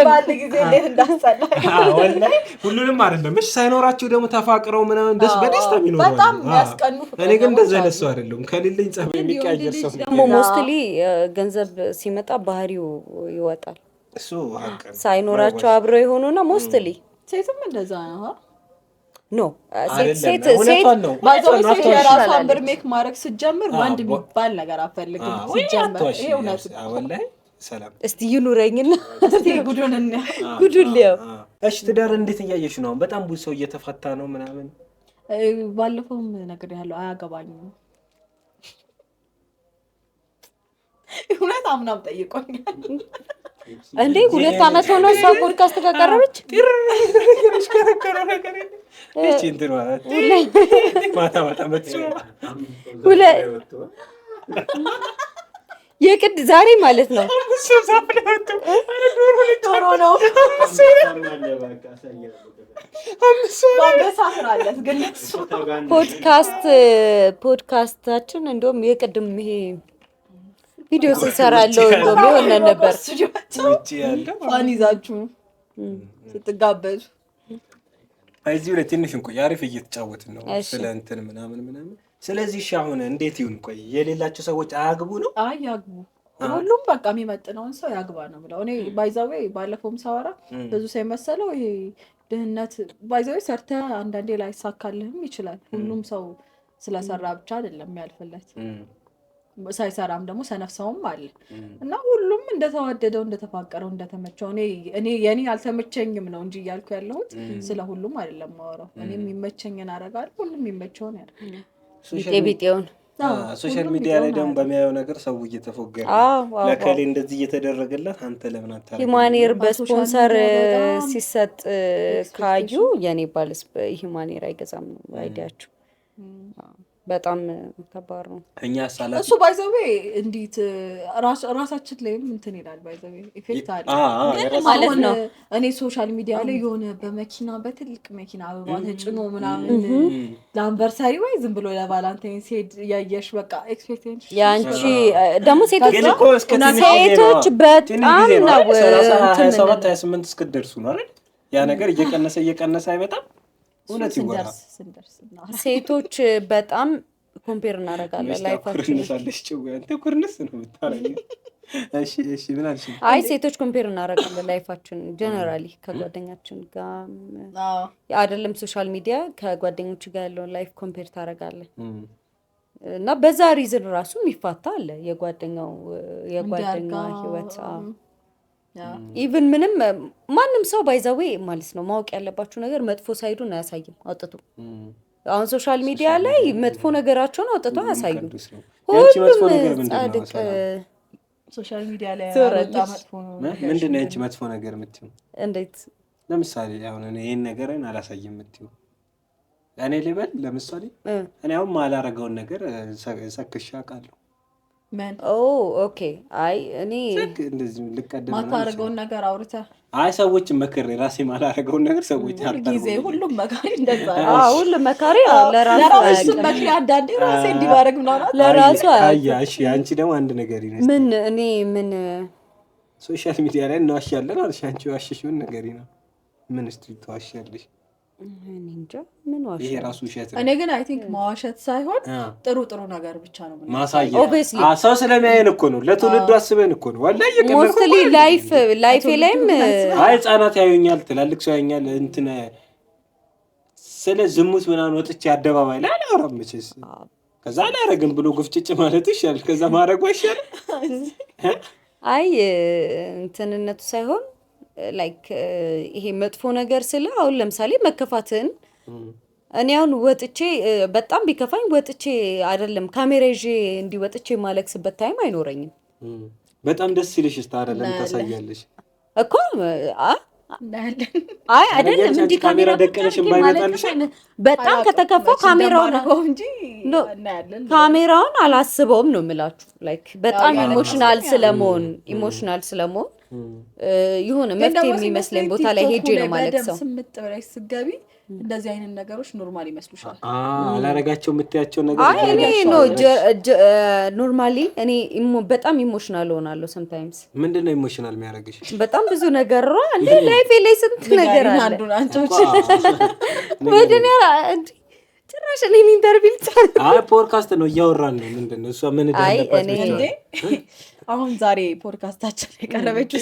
ባል ጊዜ እንዴት እንዳስጠላ ወላሂ። ሁሉንም አይደለም እሺ። ሳይኖራቸው ደግሞ ተፋቅረው ምናምን በደስታ የሚኖሩ በጣም የሚያስቀኑ። እኔ ግን እንደዛ አይነት ሰው አይደለሁም። ከሌለኝ ጸባይ የሚቀያየር ሰው ደግሞ ሞስትሊ ገንዘብ ሲመጣ ባህሪው ይወጣል። እሱ ሳይኖራቸው አብረው የሆኑና ሞስትሊ ሴትም እንደዛ ነው። ኖ ሴት የራሷን ብር ሜክ ማድረግ ስትጀምር ወንድ የሚባል ነገር አፈልግም ሲጀምር። ይሄ እውነት ነው። ሰላም እስቲ ይኑረኝና ጉዱን ሊያው። እሺ ትዳር እንዴት እያየሽ ነው? በጣም ብዙ ሰው እየተፋታ ነው ምናምን። ባለፈውም ነግሬሃለሁ፣ አያገባኝም። እውነት አምናም ጠይቆኛል እንዴ 2 አመት ሆነ እሷ ፖድካስት ከቀረበች። የቅድ ዛሬ ማለት ነው ፖድካስታችን እንደውም የቅድም ይሄ ቪዲዮ ስንሰራለው እንደውም የሆነ ነበር ፋን ይዛችሁ ስትጋበዙ። አይዚው ለትንሽ እንቆይ፣ አሪፍ እየተጫወትን ነው ስለ እንትን ምናምን። ስለዚህ እሺ አሁን እንዴት ይሁን? ቆይ የሌላቸው ሰዎች አያግቡ ነው? አይ ያግቡ፣ ሁሉም በቃ የሚመጥነውን ሰው ያግባ ነው ብለው። እኔ ባይዛዌ ባለፈውም ሳወራ ብዙ ሰው የመሰለው ይሄ ድህነት ባይዛዌ ሰርተህ አንዳንዴ ላይሳካልህም ይችላል። ሁሉም ሰው ስለሰራ ብቻ አይደለም ያልፍለት፣ ሳይሰራም ደግሞ ሰነፍ ሰውም አለ እና ሁሉም እንደተዋደደው እንደተፋቀረው እንደተመቸው። እኔ የኔ አልተመቸኝም ነው እንጂ እያልኩ ያለሁት ስለ ሁሉም አይደለም ማወራው። እኔ የሚመቸኝን አደርጋለሁ፣ ሁሉም የሚመቸውን ያደርጋል። ቢጤውን ሶሻል ሚዲያ ላይ ደግሞ በሚያየው ነገር ሰው እየተፎገረ ለከሌ እንደዚህ እየተደረገለት አንተ ለምን አታረግ? ሂማኔር በስፖንሰር ሲሰጥ ካዩ የኔ ባልስ ሂማኔር አይገዛም ነው አይዲያችሁ። በጣም ከባድ ነው። እኛ ሳላ እሱ ባይዘዌ እንዴት ራሳችን ላይም እንትን ይላል። ባይዘዌ ኢፌክት አለ ማለት ነው። እኔ ሶሻል ሚዲያ ላይ የሆነ በመኪና በትልቅ መኪና አበባ ተጭኖ ምናምን ለአንቨርሳሪ ወይ ዝም ብሎ ለቫላንታይን ሴድ ያየሽ በቃ ኤክስፔክቴሽን ያንቺ ደግሞ ሴቶች በጣም ነው 27 28 እስክትደርሱ ነው አይደል? ያ ነገር እየቀነሰ አይመጣም። እውነት ይወራ ሴቶች በጣም ኮምፔር እናደርጋለን ላይፋችን። ኩርንሳለሽ ጭው አንተ ኩርንስ ነው የምታረጊው። እሺ ምን አልሽ? አይ ሴቶች ኮምፔር እናደርጋለን ላይፋችን ጀነራሊ ከጓደኛችን ጋር አይደለም ሶሻል ሚዲያ ከጓደኞች ጋር ያለውን ላይፍ ኮምፔር ታደርጋለህ እና በዛ ሪዝን ራሱ የሚፋታ አለ የጓደኛ ህይወት ኢቭን ምንም ማንም ሰው ባይዛዌ ማለት ነው ማወቅ ያለባችሁ ነገር መጥፎ ሳይዱን አያሳይም አውጥቶ አሁን ሶሻል ሚዲያ ላይ መጥፎ ነገራቸውን አውጥቶ አያሳዩም ሁሉም ጻድቅ ሶሻል ሚዲያ ላይ መጥፎ ነው ምንድን ነው ያንቺ መጥፎ ነገር የምትይው እንዴት ለምሳሌ አሁን እኔ ይሄን ነገርን አላሳይም የምትይው እኔ ልበል ለምሳሌ እኔ አሁን ማላረገውን ነገር ሰክሻ አውቃለሁ ምን ኦኬ አይ እኔ እንደዚህ ልቀደም ማታረገውን ነገር አውርተህ አይ ሰዎች መከረ ራሴ ማላረገውን ነገር ሰዎች አጣሩ ጊዜ ሁሉም መካሪ እንደዛ ሁሉም መካሪ ለራሱ መካሪ አንዳንዴ ራሴ እንዲባረግ ምናምን ለራሱ እሺ አንቺ ደግሞ አንድ ነገር ይነስ ምን እኔ ምን ሶሻል ሚዲያ ላይ እናዋሻለን አልሽ አንቺ ዋሽሽውን ነገር ነው ምን ስትሪ ተዋሻለሽ እንጃ ምን ዋሽ ይሄ ራሱ ውሸት ነው እኔ ግን አይ ቲንክ ማዋሸት ሳይሆን ጥሩ ነገር ብቻ ነው ማሳያ ሰው ስለሚያየን እኮ ነው ለትውልዱ አስበን እኮ ነው ወላሂ የቀረኩ ሞስትሊ ላይፍ ላይም አይ ህጻናት ያዩኛል ትላልቅ ሰው ያዩኛል እንትን ስለ ዝሙት ምናምን ወጥቼ አደባባይ ላይ አላወራም መቼስ ከዛ አላረግም ብሎ ጉፍጭጭ ማለት ይሻላል ከዛ ማረግ ይሻላል አይ እንትንነቱ ሳይሆን ላይክ ይሄ መጥፎ ነገር ስለ አሁን ለምሳሌ መከፋትን እኔ አሁን ወጥቼ በጣም ቢከፋኝ ወጥቼ አይደለም ካሜራ ይዤ እንዲወጥቼ ማለክስበት ታይም አይኖረኝም በጣም ደስ ይልሽ አይደለም ታሳያለሽ እኮ አይ አይደለም እንዲ ካሜራ ደቀነሽ የማይመጣልሽ በጣም ከተከፋው ካሜራውን ነው እንጂ ካሜራውን አላስበውም ነው የምላችሁ ላይክ በጣም ኢሞሽናል ስለመሆን ይሁን መፍትሄ የሚመስለኝ ቦታ ላይ ሄጄ ነው ማለት ሰው ስምጥ ብለሽ ስትገቢ እንደዚህ አይነት ነገሮች ኖርማል ይመስሉሻል አላረጋቸው የምትያቸው ነገር አይ እኔ ኖ ኖርማሊ እኔ በጣም ኢሞሽናል ሆናለሁ sometimes ምንድነው ኢሞሽናል የሚያደርግሽ በጣም ብዙ ነገር ነው እንዴ ላይፍ ላይ ስንት ነገር አለ አንዱ አንቺዎች ወደኔ እንዴ ጭራሽ እኔ ኢንተርቪው አይ ፖድካስት ነው እያወራን ነው ምንድነው እሷ ምን እንደነበረች እንዴ አሁን ዛሬ ፖድካስታችን የቀረበችው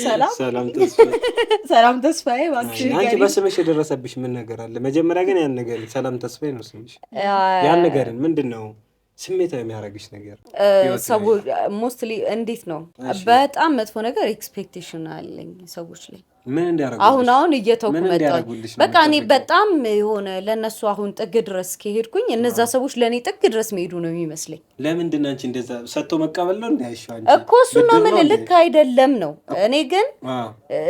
ሰላም ተስፋዬ አንቺ በስምሽ የደረሰብሽ ምን ነገር አለ መጀመሪያ ግን ያን ነገር ሰላም ተስፋዬ ነው ስምሽ ያን ነገርን ምንድነው ስሜት የሚያረግሽ ነገር ሰው ሞስትሊ እንዴት ነው በጣም መጥፎ ነገር ኤክስፔክቴሽን አለኝ ሰዎች ላይ ምን እንዲያረጉልሽ አሁን እየተውኩ መጣሁ በቃ እኔ በጣም የሆነ ለነሱ አሁን ጥግ ድረስ ከሄድኩኝ እነዛ ሰዎች ለኔ ጥግ ድረስ መሄዱ ነው የሚመስለኝ ለምንድን አንቺ እንደዛ ሰጥቶ መቀበል ነው እንዳይሻው አንቺ እኮ እሱ ነው ምን ልክ አይደለም ነው እኔ ግን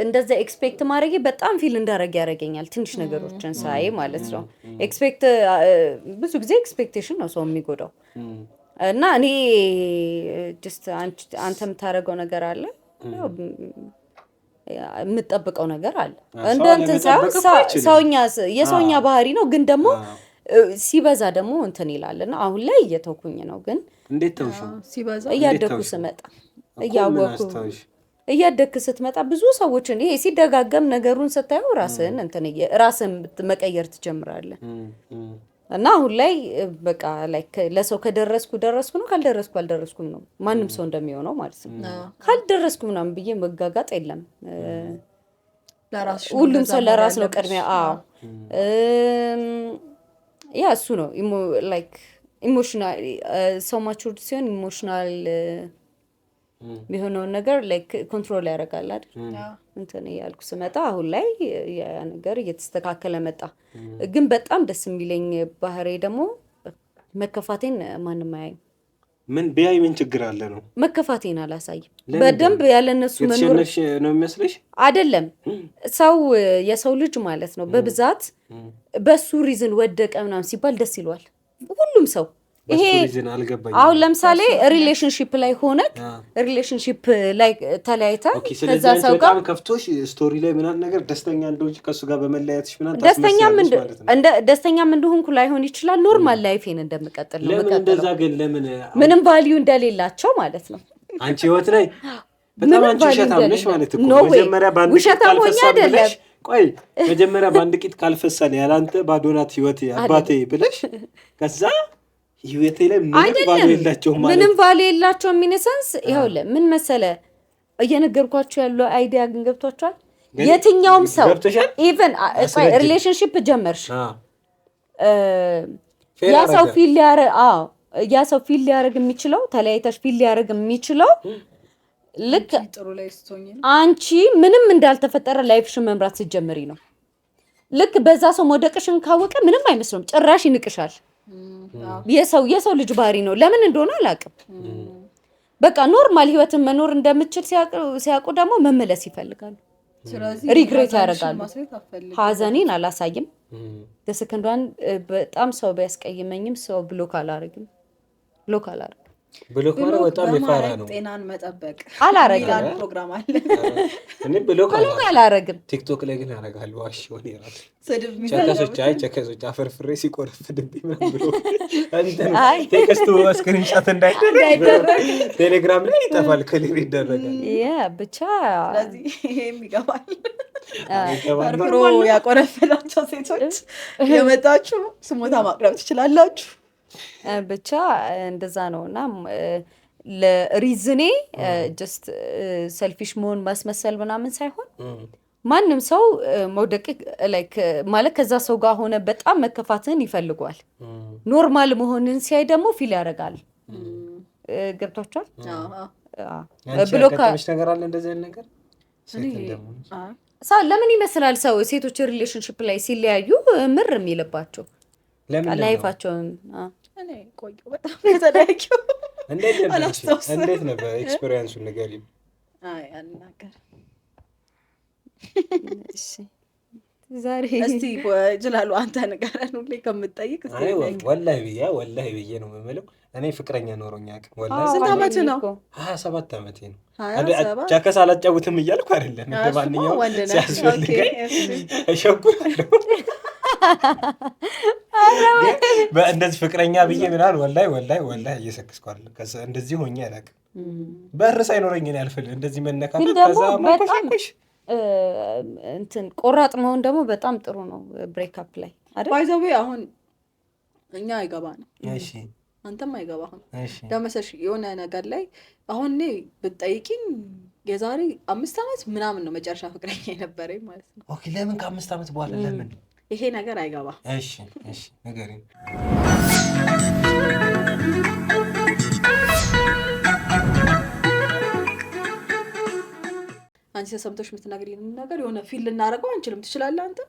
እንደዛ ኤክስፔክት ማድረግ በጣም ፊል እንዳረግ ያረጋኛል ትንሽ ነገሮችን ሳይ ማለት ነው ኤክስፔክት ብዙ ጊዜ ኤክስፔክቴሽን ነው ሰው የሚጎዳው እና እኔ ጀስት አንተ የምታረገው ነገር አለ የምጠብቀው ነገር አለ እንደ እንትን ሰውኛ የሰውኛ ባህሪ ነው ግን ደግሞ ሲበዛ ደግሞ እንትን ይላልና አሁን ላይ እየተውኩኝ ነው ግን እንዴት ተውሽ ሲበዛ እያደኩ ስመጣ እያደክ ስትመጣ ብዙ ሰዎችን ይሄ ሲደጋገም ነገሩን ስታየው ራስን መቀየር ትጀምራለህ እና አሁን ላይ በቃ ላይክ ለሰው ከደረስኩ ነው ካልደረስኩም ነው ማንም ሰው እንደሚሆነው ማለት ነው ካልደረስኩ ምናምን ብዬ መጋጋጥ የለም ሁሉም ሰው ለራስ ነው ቅድሚያ ያ እሱ ነው ላይክ ኢሞሽናል ሰው ማቹርድ ሲሆን ኢሞሽናል የሚሆነውን ነገር ላይክ ኮንትሮል ያደርጋል አይደል እንትን ያልኩ ስመጣ አሁን ላይ ያ ነገር እየተስተካከለ መጣ ግን በጣም ደስ የሚለኝ ባህሪ ደግሞ መከፋቴን ማንም አያይም ምን ቢያይ ምን ችግር አለ ነው መከፋቴን አላሳይም በደንብ ያለነሱ መኖር ነው የሚመስልሽ አይደለም ሰው የሰው ልጅ ማለት ነው በብዛት በሱ ሪዝን ወደቀ ምናምን ሲባል ደስ ይሏል ሁሉም ሰው ይሄ አሁን ለምሳሌ ሪሌሽንሺፕ ላይ ሆነክ ሪሌሽንሺፕ ላይ ተለያይታ ከዛ ሰው ጋር ከፍቶሽ ስቶሪ ላይ ምናምን ነገር ደስተኛ እንደሆንሽ ከሱ ጋር በመለያየትሽ ምናምን ደስተኛም እንደሆንኩ ላይሆን ይችላል ኖርማል ላይፌን እንደምቀጥል ነው ለምን እንደዛ ግን ለምን ምንም ቫልዩ እንደሌላቸው ማለት ነው አንቺ ህይወት ላይ በጣም አንቺ ውሸታም ነሽ ማለት እኮ መጀመሪያ ባንድ ውሸታም ሆኜ አይደለም ቆይ መጀመሪያ ባንድ ቂጥ ካልፈሰለ ያላንተ ባዶናት ህይወት አባቴ ብለሽ ከዛ ህይወቴ ላይ ምንም ቫልዩ የላቸውም ማለት ምንም ቫልዩ የላቸውም ኢነሰንስ ይኸውልህ ምን መሰለ እየነገርኳችሁ ያለው አይዲያ ግን ገብቷችኋል? የትኛውም ሰው ኢቨን ሪሌሽንሺፕ ጀመርሽ ያ ሰው ፊል ሊያደርግ የሚችለው ተለያይተሽ ፊል ሊያደርግ የሚችለው ልክ አንቺ ምንም እንዳልተፈጠረ ላይፍሽን መምራት ስትጀምሪ ነው። ልክ በዛ ሰው መውደቅሽን ካወቀ ምንም አይመስለውም፣ ጭራሽ ይንቅሻል። የሰው ልጅ ባህሪ ነው። ለምን እንደሆነ አላውቅም። በቃ ኖርማል ህይወትን መኖር እንደምችል ሲያውቁ ደግሞ መመለስ ይፈልጋሉ። ሪግሬት ያደርጋሉ። ሀዘኔን አላሳይም። ለሰከንዷን በጣም ሰው ቢያስቀይመኝም ሰው ብሎክ አላረግም። ብሎክ ማለት በጣም ይፈራ ነው። ጤናን መጠበቅ አላረግም። ፕሮግራም አለ እኔ ብሎክ አላረግም። ቲክቶክ ላይ ግን ያረጋል። ዋሽ ሆነ ይራል ቸከሶች አፈርፍሬ ሲቆረፍድብኝ ምን ብሎ ቴክስቱ ስክሪንሻት እንዳይደረግ ቴሌግራም ላይ ይጠፋል። ክሊር ይደረጋል። ብቻ ስለዚህ ይሄም ይገባል። አርፍሮ ያቆረፈላቸው ሴቶች የመጣችሁ ስሞታ ማቅረብ ትችላላችሁ። ብቻ እንደዛ ነውና ለሪዝኔ ጀስት ሰልፊሽ መሆን ማስመሰል ምናምን ሳይሆን ማንም ሰው መውደቅ ላይክ ማለት ከዛ ሰው ጋር ሆነ በጣም መከፋትን ይፈልጓል። ኖርማል መሆንን ሲያይ ደግሞ ፊል ያደርጋል። ገብቷችኋል? ብሎክ ነገር አለ እንደዚህ ነገር ለምን ይመስላል ሰው ሴቶች ሪሌሽንሺፕ ላይ ሲለያዩ ምር የሚልባቸው ላይፋቸውን እኔ ቆየሁ በጣም ተዳቂው እንዴት ነበር ኤክስፒሪየንሱን ንገሪኝ። አይ አልናገርም። እሺ ዛሬ እስቲ ጅላሉ አንተ ንገረን። ሁሌ ከምትጠይቅ እስቲ ወላሂ ብዬ ነው የምለው። እኔ ፍቅረኛ ኖሮኛ አቅም ወላሂ ስንት ዓመት ነው? 27 ዓመቴ ነው። ጃከስ አላጫውትም እያልኩ አይደለም። እንደማንኛውም ሲያስፈልገኝ እሸኩራለሁ። እንደዚህ ፍቅረኛ ብዬ ምናል ወላሂ እየሰክስኩ አይደለም። እንደዚህ ሆኜ አላውቅም። በር ሳይኖረኝ ነው ያልፈል እንደዚህ መነካከት ከዛ ማቆሽቆሽ እንትን ቆራጥ መሆን ደግሞ በጣም ጥሩ ነው። ብሬክአፕ ላይ አይደል ባይዘው አሁን እኛ አይገባንም። እሺ አንተም አይገባህም። ደመሰሽ የሆነ ነገር ላይ አሁን እኔ ብትጠይቂኝ የዛሬ 5 ዓመት ምናምን ነው መጨረሻ ፍቅረኛ የነበረኝ ማለት ነው። ኦኬ ለምን ከ5 ዓመት በኋላ ለምን ይሄ ነገር አይገባ? እሺ ንገሪኝ። አንቺ ተሰምቶሽ የምትናገሪኝ ነገር የሆነ ፊል ልናደርገው አንችልም። ትችላለህ አንተ?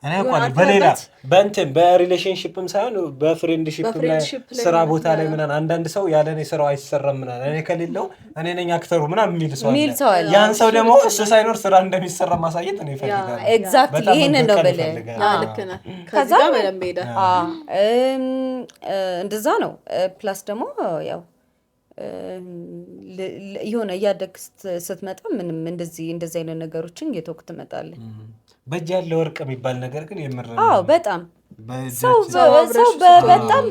እኔ እንኳን በሌላ በእንትን በሪሌሽንሺፕም ሳይሆን በፍሬንድሺፕም ላይ ስራ ቦታ ላይ ምናምን አንዳንድ ሰው ያለ እኔ ስራው አይሰራም ምናምን እኔ ከሌለው እኔ ነኝ አክተሩ ምናምን የሚል ሰው አለ። ያን ሰው ደግሞ እሱ ሳይኖር ስራ እንደሚሰራ ማሳየት ነው ይፈልጋል። ኤግዛክትሊ ይሄንን ነው በለ ልክ ነህ። ከዛ በደንብ ሄደ እንደዛ ነው። ፕላስ ደግሞ ያው የሆነ እያደግ ስትመጣ ምንም እንደዚህ አይነት ነገሮችን እየተወክ ትመጣለህ። በእጅ ያለ ወርቅ የሚባል ነገር ግን የምር በጣም ሰው በጣም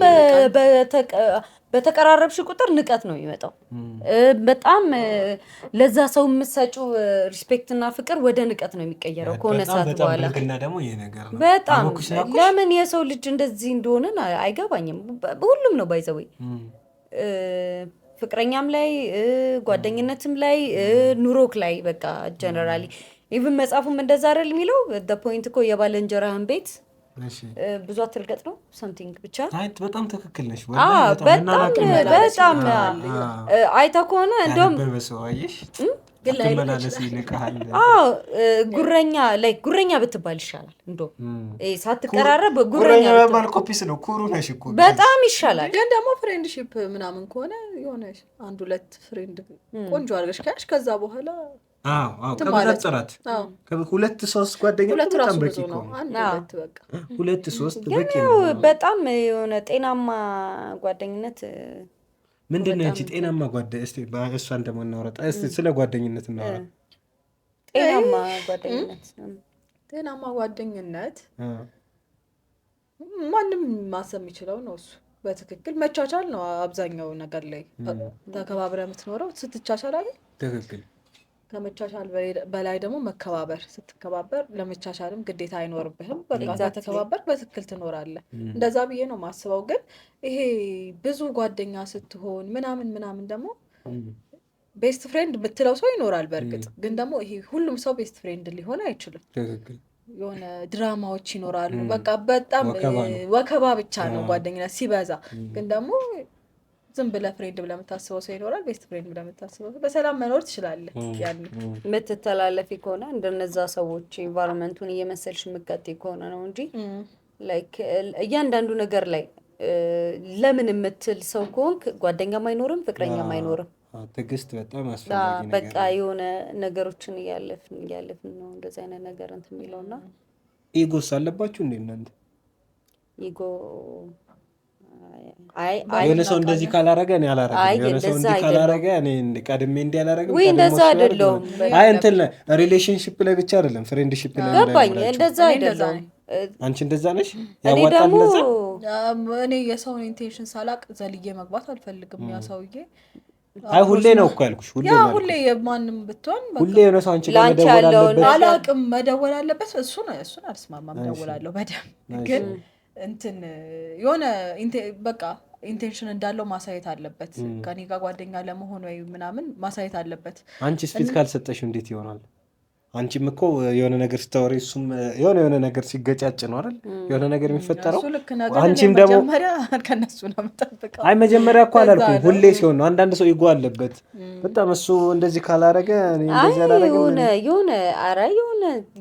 በተቀራረብሽ ቁጥር ንቀት ነው የሚመጣው። በጣም ለዛ ሰው የምትሰጪው ሪስፔክትና ፍቅር ወደ ንቀት ነው የሚቀየረው ከሆነ ሰዓት በኋላ። በጣም ለምን የሰው ልጅ እንደዚህ እንደሆነ አይገባኝም። ሁሉም ነው ባይዘወይ ፍቅረኛም ላይ ጓደኝነትም ላይ ኑሮክ ላይ በቃ ጀነራሊ ኢቭን መጽሐፉም እንደዛ አይደል የሚለው the point እኮ የባልንጀራህን ቤት ብዙ አትርገጥ ነው something ብቻ። አይ በጣም ትክክል ነሽ። በጣም አይታ ከሆነ እንደውም በሰውዬሽ ግን ላይ መላለስ ይልካል። ጉረኛ ብትባል ይሻላል። እንደውም ሳትቀራረብ ጉረኛ በማል ኮፒስ ነው። ኩሩ ነሽ እኮ በጣም ይሻላል። ግን ደግሞ ፍሬንድሺፕ ምናምን ከሆነ የሆነ 1-2 ፍሬንድ ቆንጆ አድርገሽ ካሽ ከዛ በኋላ ከበዛጥራት 2-3 ጓደኛ በጣም በቂ ነው። 2-3 በቂ ነው። በጣም የሆነ ጤናማ ጓደኝነት ምንድን ነው? እቺ ጤናማ ጓደኝነት እስቲ እሷን ደግሞ እናውራ። እስቲ ስለ ጓደኝነት እናውራ። ጤናማ ጓደኝነት ማንም ማሰብ የሚችለው ነው። እሱ በትክክል መቻቻል ነው። አብዛኛው ነገር ላይ ተከባብረህ የምትኖረው ስትቻቻል አይደል? ትክክል። ከመቻቻል በላይ ደግሞ መከባበር። ስትከባበር ለመቻቻልም ግዴታ አይኖርብህም። በቃ ተከባበር በትክክል ትኖራለህ። እንደዛ ብዬ ነው ማስበው። ግን ይሄ ብዙ ጓደኛ ስትሆን ምናምን ደግሞ ቤስት ፍሬንድ የምትለው ሰው ይኖራል በእርግጥ ግን ደግሞ ይሄ ሁሉም ሰው ቤስት ፍሬንድ ሊሆን አይችልም። የሆነ ድራማዎች ይኖራሉ። በቃ በጣም ወከባ ብቻ ነው ጓደኝነት ሲበዛ። ግን ደግሞ ዝም ብለህ ፍሬንድ ብለህ የምታስበው ሰው ይኖራል። ቤስት ፍሬንድ ብለህ የምታስበው በሰላም መኖር ትችላለህ። ያን የምትተላለፊ ከሆነ እንደነዛ ሰዎች ኢንቫይሮንመንቱን እየመሰልሽ የምትቀጥይ ከሆነ ነው እንጂ ላይክ እያንዳንዱ ነገር ላይ ለምን የምትል ሰው ከሆንክ ጓደኛም አይኖርም፣ ፍቅረኛም አይኖርም። ትዕግስት በጣም አስፈላጊ ነገር በቃ የሆነ ነገሮችን እያለፍን ነው እንደዚህ አይነት ነገር እንትን የሚለውና ኢጎስ አለባችሁ እንዴ እናንተ? ኢጎ የሆነ ሰው እንደዚህ ካላረገ እኔ አላረግም፣ የሆነ ሰው እንደዚህ ካላረገ እኔ ቀድሜ እንዲህ አላረግም። ወይ እንደዛ አይደለም። አይ እንትን ሪሌሽንሺፕ ላይ ብቻ አይደለም ፍሬንድሺፕ ላይ ገባኝ። እንደዛ አይደለም። አንቺ እንደዛ ነሽ? ያዋጣል እንደዛ? እኔ የሰውን ኢንቴንሽን ሳላቅ ዘልዬ መግባት አልፈልግም። ያ ሰውዬ አይ ሁሌ ነው እኮ ያልኩሽ። ሁሌ የማንም ብትሆን ሁሌ የሆነ ሰው አንቺ ጋር መደወል አለበት። አላቅም መደወል አለበት። እሱን አልስማማም። መደወላለሁ በደምብ ግን እንትን የሆነ በቃ ኢንቴንሽን እንዳለው ማሳየት አለበት። ከኔ ጋር ጓደኛ ለመሆን ወይ ምናምን ማሳየት አለበት። አንቺስ ፊት ካልሰጠሽው እንዴት ይሆናል? አንቺም እኮ የሆነ ነገር ስታወሪ እሱም የሆነ ነገር ሲገጫጭ ነው አይደል የሆነ ነገር የሚፈጠረው። አንቺም ደግሞ መጀመሪያ ከነሱ ነው የምጠብቀው። አይ መጀመሪያ እኮ አላልኩም፣ ሁሌ ሲሆን ነው። አንዳንድ ሰው ኢጎ አለበት በጣም። እሱ እንደዚህ ካላረገ እኔ እንደዚህ አላረገም።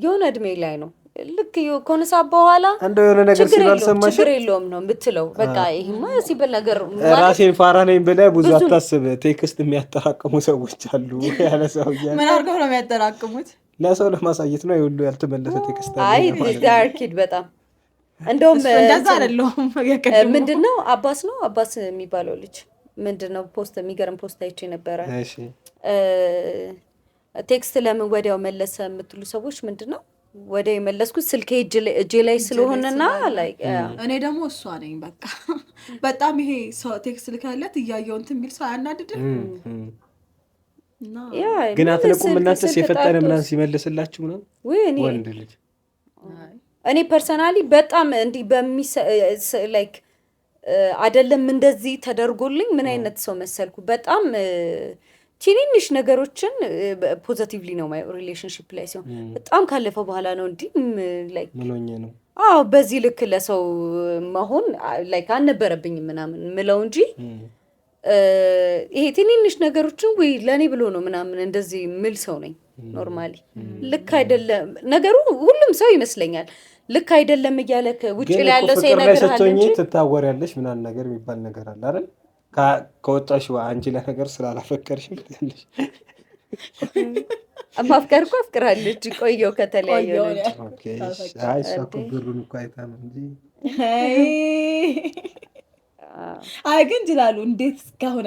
የሆነ እድሜ ላይ ነው ልክ ከሆነ ሰዓት በኋላ እንደው የሆነ ነገር ስላልሰማሽ ችግር የለውም ነው የምትለው። በቃ ይሄማ ሲበል ነገር ራሴን ፋራ ነኝ ብለህ ብዙ አታስብ። ቴክስት የሚያጠራቅሙ ሰዎች አሉ። ያለ ሰው ምን አድርገው ነው የሚያጠራቅሙት? ለሰው ለማሳየት ነው። ይሁሉ ያልተመለሰ ቴክስት አለ። አይ ዳርኪድ በጣም እንደውም እንደዛ አይደለም። ምንድነው አባስ የሚባለው ልጅ ምንድነው ፖስት የሚገርም ፖስት አይቼ ነበረ። እሺ ቴክስት ለምን ወዲያው መለሰ የምትሉ ሰዎች ምንድነው ወደ የመለስኩት ስልኬ እጄ ላይ ስለሆነና ላይ እኔ ደግሞ እሷ ነኝ። በቃ በጣም ይሄ ሰው ቴክስት ልካለት እያየው እንትን የሚል ሰው አያናድድም? ግን አትነቁም እናንተስ? የፈጠነ ምናምን ሲመልስላችሁ ምናምን ወንድ ልጅ እኔ ፐርሰናሊ በጣም እንዲህ ላይክ አይደለም እንደዚህ ተደርጎልኝ ምን አይነት ሰው መሰልኩ። በጣም ትንንሽ ነገሮችን ፖዚቲቭሊ ነው ማይ ሪሌሽንሺፕ ላይ ሲሆን በጣም ካለፈ በኋላ ነው እንዲህ ላይክ ምን ሆኜ ነው በዚህ ልክ ለሰው መሆን ላይክ አልነበረብኝም ምናምን ምለው እንጂ ይሄ ትንንሽ ነገሮችን ወይ ለኔ ብሎ ነው ምናምን እንደዚህ ምል ሰው ነኝ። ኖርማሊ ልክ አይደለም ነገሩ ሁሉም ሰው ይመስለኛል ልክ አይደለም እያለ ውጪ ላይ ያለው ሰው ይነግራል እንጂ ትታወሪያለሽ ምናምን ነገር የሚባል ነገር አለ አይደል? ከወጣሽ አንቺ ለነገር ስላላፈቀርሽ ምትልሽ ማፍቀር እኮ አፍቅራለች ቆየው ከተለያየው ልጅ። ኦኬ አይ እኮ ብሩን እኮ አይታ ነው እንጂ አይ ግን ይላሉ። እንዴት እስካሁን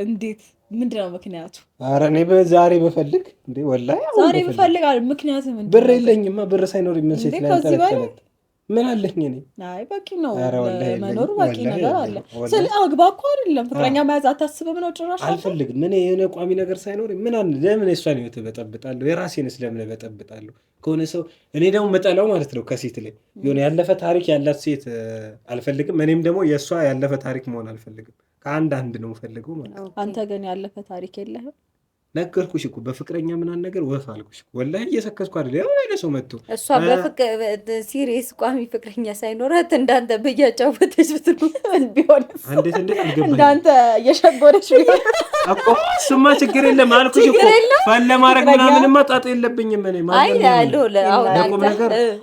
እንዴት ምንድነው ምክንያቱ? ኧረ እኔ በዛሬ በፈልግ እንዴ ወላሂ ዛሬ በፈልግ ምክንያቱ ምንድነው? ብር የለኝማ። ብር ሳይኖር ምን ሴት ላይ ተረከለት ምን አለኝ እኔ? አይ በቂ ነው መኖር በቂ ነገር አለ። ስለ አግባ እኮ አይደለም ፍቅረኛ መያዝ አታስብም ነው ጭራሽ? አልፈልግም ምን የሆነ ቋሚ ነገር ሳይኖር ምን አለ? ለምን እሷን ህይወት በጠብጣለሁ? የራሴንስ ለምን በጠብጣለሁ? ከሆነ ሰው እኔ ደግሞ መጠላው ማለት ነው ከሴት ላይ የሆነ ያለፈ ታሪክ ያላት ሴት አልፈልግም። እኔም ደግሞ የእሷ ያለፈ ታሪክ መሆን አልፈልግም። ከአንድ ነው ፈልገው ማለት ነው። አንተ ግን ያለፈ ታሪክ የለህም? ነገርኩሽ እኮ በፍቅረኛ ምናምን ነገር ወፍ አልኩሽ። ወላሂ እየሰከስኩ አይደል? ያው አይደል ሰው መጥቶ እሷ በፍቅር ሲሪየስ ቋሚ ፍቅረኛ ሳይኖራት እንዳንተ በያጫወተች ብትሆን ቢሆን እንዴት አልገባኝ። እንዳንተ እየሸጎረች ቢሆን እኮ እሱማ ችግር የለም አልኩሽ እኮ ፈን ለማድረግ ምናምንማ ጣጣ የለብኝም እኔ ማለት ነው።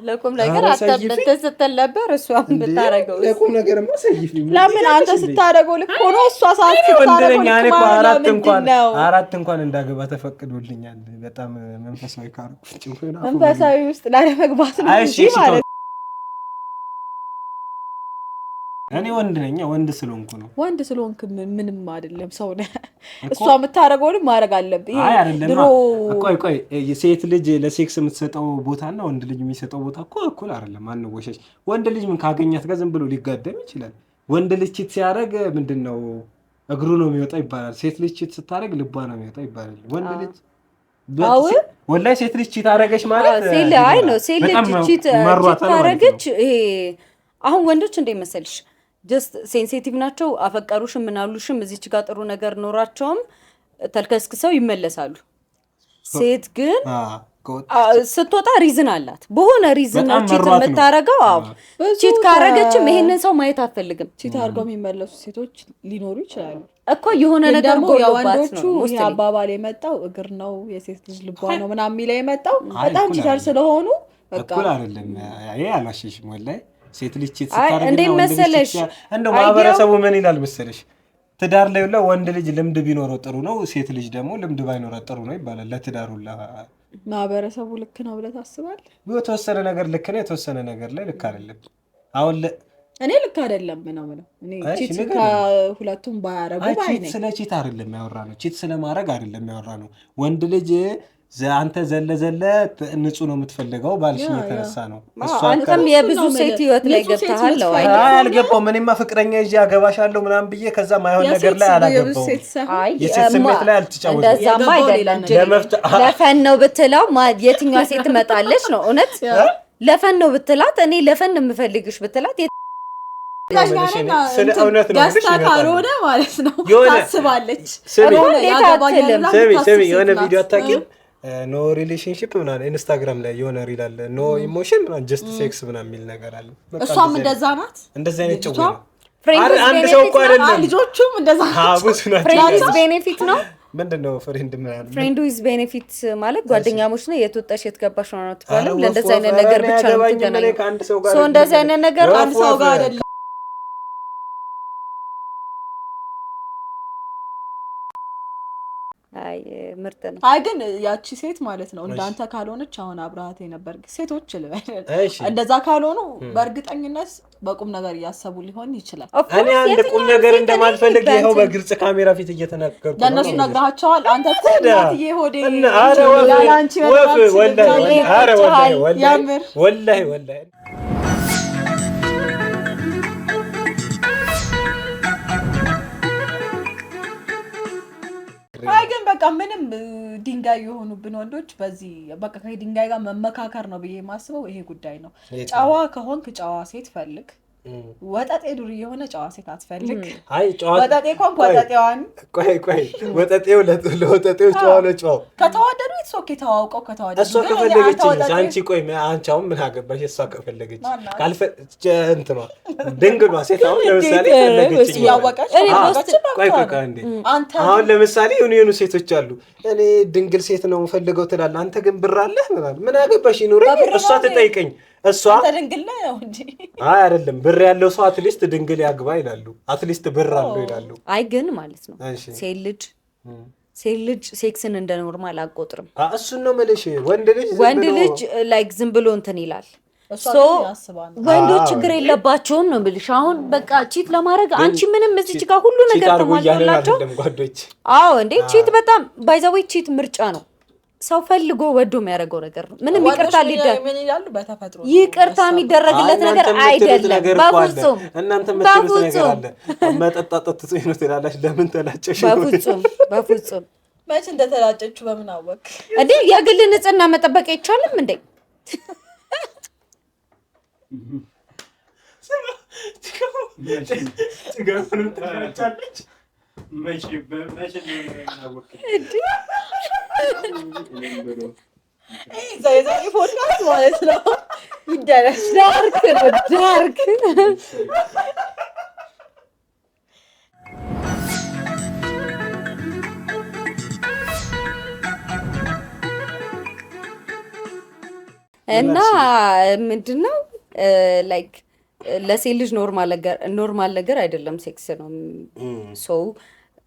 ለቁም ነገር አታበተ ስትል ነበር እሷም ብታረገው ለቁም ነገርማ ሰይፍ ለምን አንተ ስታረገው ልክ ሆኖ እሷ ሳት ስታረገው አራት እንኳን እንዳገባ ተፈቅዶልኛል። በጣም መንፈሳዊ ካርኩ ጭንቆና መንፈሳዊ ውስጥ ላለመግባት ነው እንጂ ማለት እኔ ወንድ ነኝ። ወንድ ስለሆንኩ ነው። ወንድ ስለሆንክ ምንም አይደለም። ሰው ነህ። እሷ የምታረገውንም ማድረግ አለብህ። አይ አይደለም። ቆይ ሴት ልጅ ለሴክስ የምትሰጠው ቦታና ወንድ ልጅ የሚሰጠው ቦታ እኮ እኩል አይደለም። አንወሸሽ። ወንድ ልጅ ምን ካገኛት ጋር ዝም ብሎ ሊጋደም ይችላል። ወንድ ልጅ ቺት ሲያደርግ ምንድነው እግሩ ነው የሚወጣ ይባላል። ሴት ልጅ ቺት ስታደርግ ልቧ ነው የሚወጣ ይባላል። ወንድ ልጅ ወላሂ ሴት ልጅ ቺት አደረገች ማለት ሴት ልጅ ቺት አደረገች። ይሄ አሁን ወንዶች እንደ መሰልሽ ጀስት ሴንሲቲቭ ናቸው። አፈቀሩሽም ምናሉሽም እዚች ጋር ጥሩ ነገር ኖራቸውም ተልከስክሰው ይመለሳሉ። ሴት ግን ስትወጣ ሪዝን አላት። በሆነ ሪዝን ነው ቺት የምታረገው። አዎ ቺት ካረገችም ይሄንን ሰው ማየት አትፈልግም። ቺት አድርገው የሚመለሱ ሴቶች ሊኖሩ ይችላሉ እኮ የሆነ ነገር ጎሎባት ነው። ይሄ አባባል የመጣው እግር ነው የሴት ልጅ ልቧ ነው ምናምን የሚለው የመጣው በጣም ቺታር ስለሆኑ በቃ እኩል አይደለም። ይሄ አላሽሽም ወላሂ ሴት ልጅ ቺት ስታረግ እንደ መሰለሽ እንደው ማህበረሰቡ ምን ይላል መሰለሽ ትዳር ላይ ወንድ ልጅ ልምድ ቢኖረው ጥሩ ነው፣ ሴት ልጅ ደግሞ ልምድ ባይኖረው ጥሩ ነው ይባላል። ለትዳሩ ማህበረሰቡ ልክ ነው ብለህ ታስባለህ? የተወሰነ ነገር ልክ ነው፣ የተወሰነ ነገር ላይ ልክ አይደለም። አሁን እኔ ልክ አይደለም ነው ማለት እኔ ቺት ከሁለቱም ባያረጉ ባይ ነኝ። ስለ ቺት አይደለም ያወራነው፣ ቺት ስለማድረግ አይደለም ያወራነው። ወንድ ልጅ አንተ ዘለ ንጹህ ነው የምትፈልገው ባልሽኝ የተነሳ ነው። አንተም የብዙ ሴት ህይወት ላይ ገብተሃል። አልገባሁም። እኔማ ፍቅረኛ ይዤ አገባሻለሁ ምናምን ብዬ ከዛ ማይሆን ነገር ላይ አላገባሁም። የሴት ስሜት ላይ አልተጫወትኩም። እንደዛማ አይደለም። ለፈን ነው ብትለው የትኛዋ ሴት ትመጣለች ነው? እውነት ለፈን ነው ብትላት እኔ ለፈን ነው የምፈልግሽ ብትላት ስለ እውነት ነው ጋስታ ካልሆነ ማለት ነው ታስባለች። ስሚ የሆነ ቪዲዮ አታውቂም? ኖ ሪሌሽንሺፕ ምናምን ኢንስታግራም ላይ የሆነ ሪል አለ። ኖ ኢሞሽን ምናምን ጀስት ሴክስ ምናምን የሚል ነገር አለ። እሷም እንደዛ ናት። እንደዚህ አይነት ጭው ነው። አንድ ሰው እኮ አይደለም ልጆቹም እንደዛ ናቸው። ፍሬንድ ቤኔፊት ነው። ምንድነው ፍሬንድ ማለት? ፍሬንድ ዊዝ ቤኔፊት ማለት ጓደኛሞች ነው። የትወጣሽ የትገባሽ ነው ትባለው። ለእንደዚህ አይነት ነገር ብቻ ነው ትገናኙ። ሶ እንደዚህ አይነት ነገር አንድ ሰው ጋር አይደለም። አይ ምርጥ ነው። አይ ግን ያቺ ሴት ማለት ነው እንዳንተ ካልሆነች አሁን አብራሃት የነበር ሴቶች እንደዛ ካልሆኑ በእርግጠኝነት በቁም ነገር እያሰቡ ሊሆን ይችላል። እኔ አንድ ቁም ነገር እንደማልፈልግ ይኸው በግልጽ ካሜራ ፊት እየተናገርኩ ነው። ለነሱ ነግራቸዋል። አንተ ታዲያ ሆዴ ላንቺ ወላሂ አይ ግን በቃ ምንም ድንጋይ የሆኑብን ወንዶች በዚህ በቃ ከድንጋይ ጋር መመካከር ነው ብዬ የማስበው ይሄ ጉዳይ ነው። ጨዋ ከሆንክ ጨዋ ሴት ፈልግ። ወጣጤ ዱር የሆነ ጨዋ ሴት አትፈልግ። አይ ጨዋ ወጣጤ ኮን ወጣጤዋን ቆይ ወጣጤው ለወጣጤው ጨዋ ነው። ጨዋ ከተዋደዱ ኦኬ ተዋውቀው ከተዋደዱ እሷ ከፈለገች አንቺ ቆይ አንቺው ምን አገባሽ? እሷ ከፈለገች ካልፈጨ እንትኗ ድንግሏ ሴት አሁን ለምሳሌ ፈለገች ያወቀች ቆይ እንዴ አንተ አሁን ለምሳሌ የሆኑ ሴቶች አሉ እኔ ድንግል ሴት ነው ፈልገው ትላለህ። አንተ ግን ብር አለህ ምን አገባሽ? ይኑረኝ እሷ ትጠይቀኝ እሷ ድንግል ነው እንዴ? አይ አይደለም ብር ያለው ሰው አትሊስት ድንግል ያግባ ይላሉ። አትሊስት ብር አለው ይላሉ። አይ ግን ማለት ነው ሴት ልጅ ሴክስን እንደ ኖርማል አቆጥርም። እሱን ነው የምልሽ። ወንድ ልጅ ላይክ ዝም ብሎ እንትን ይላል። ወንዶች ችግር የለባቸውም ነው የምልሽ። አሁን በቃ ቺት ለማድረግ አንቺ ምንም እዚች ጋር ሁሉ ነገር ተሟልቶላቸው። አዎ እንዴ ቺት በጣም ባይ ዘ ዌይ ቺት ምርጫ ነው። ሰው ፈልጎ ወዶ የሚያደርገው ነገር ነው። ምንም ይቅርታ የሚደረግለት ነገር አይደለም። በፍጹም እናንተ የምትሉት ነገር አለ። መጠጣጣት ነው ትላለች። ለምን ተላጨሽ? በፍጹም መች እንደተላጨችው በምን አወቅ እንዴ? የግል ንጽህና መጠበቅ አይቻልም እንዴ? ዛሬ ፖድካስት ማለት ነው ይደረስ ዳርክ እና ምንድነው ላይክ ለሴት ልጅ ኖርማል ነገር አይደለም ሴክስ ነው። ሰው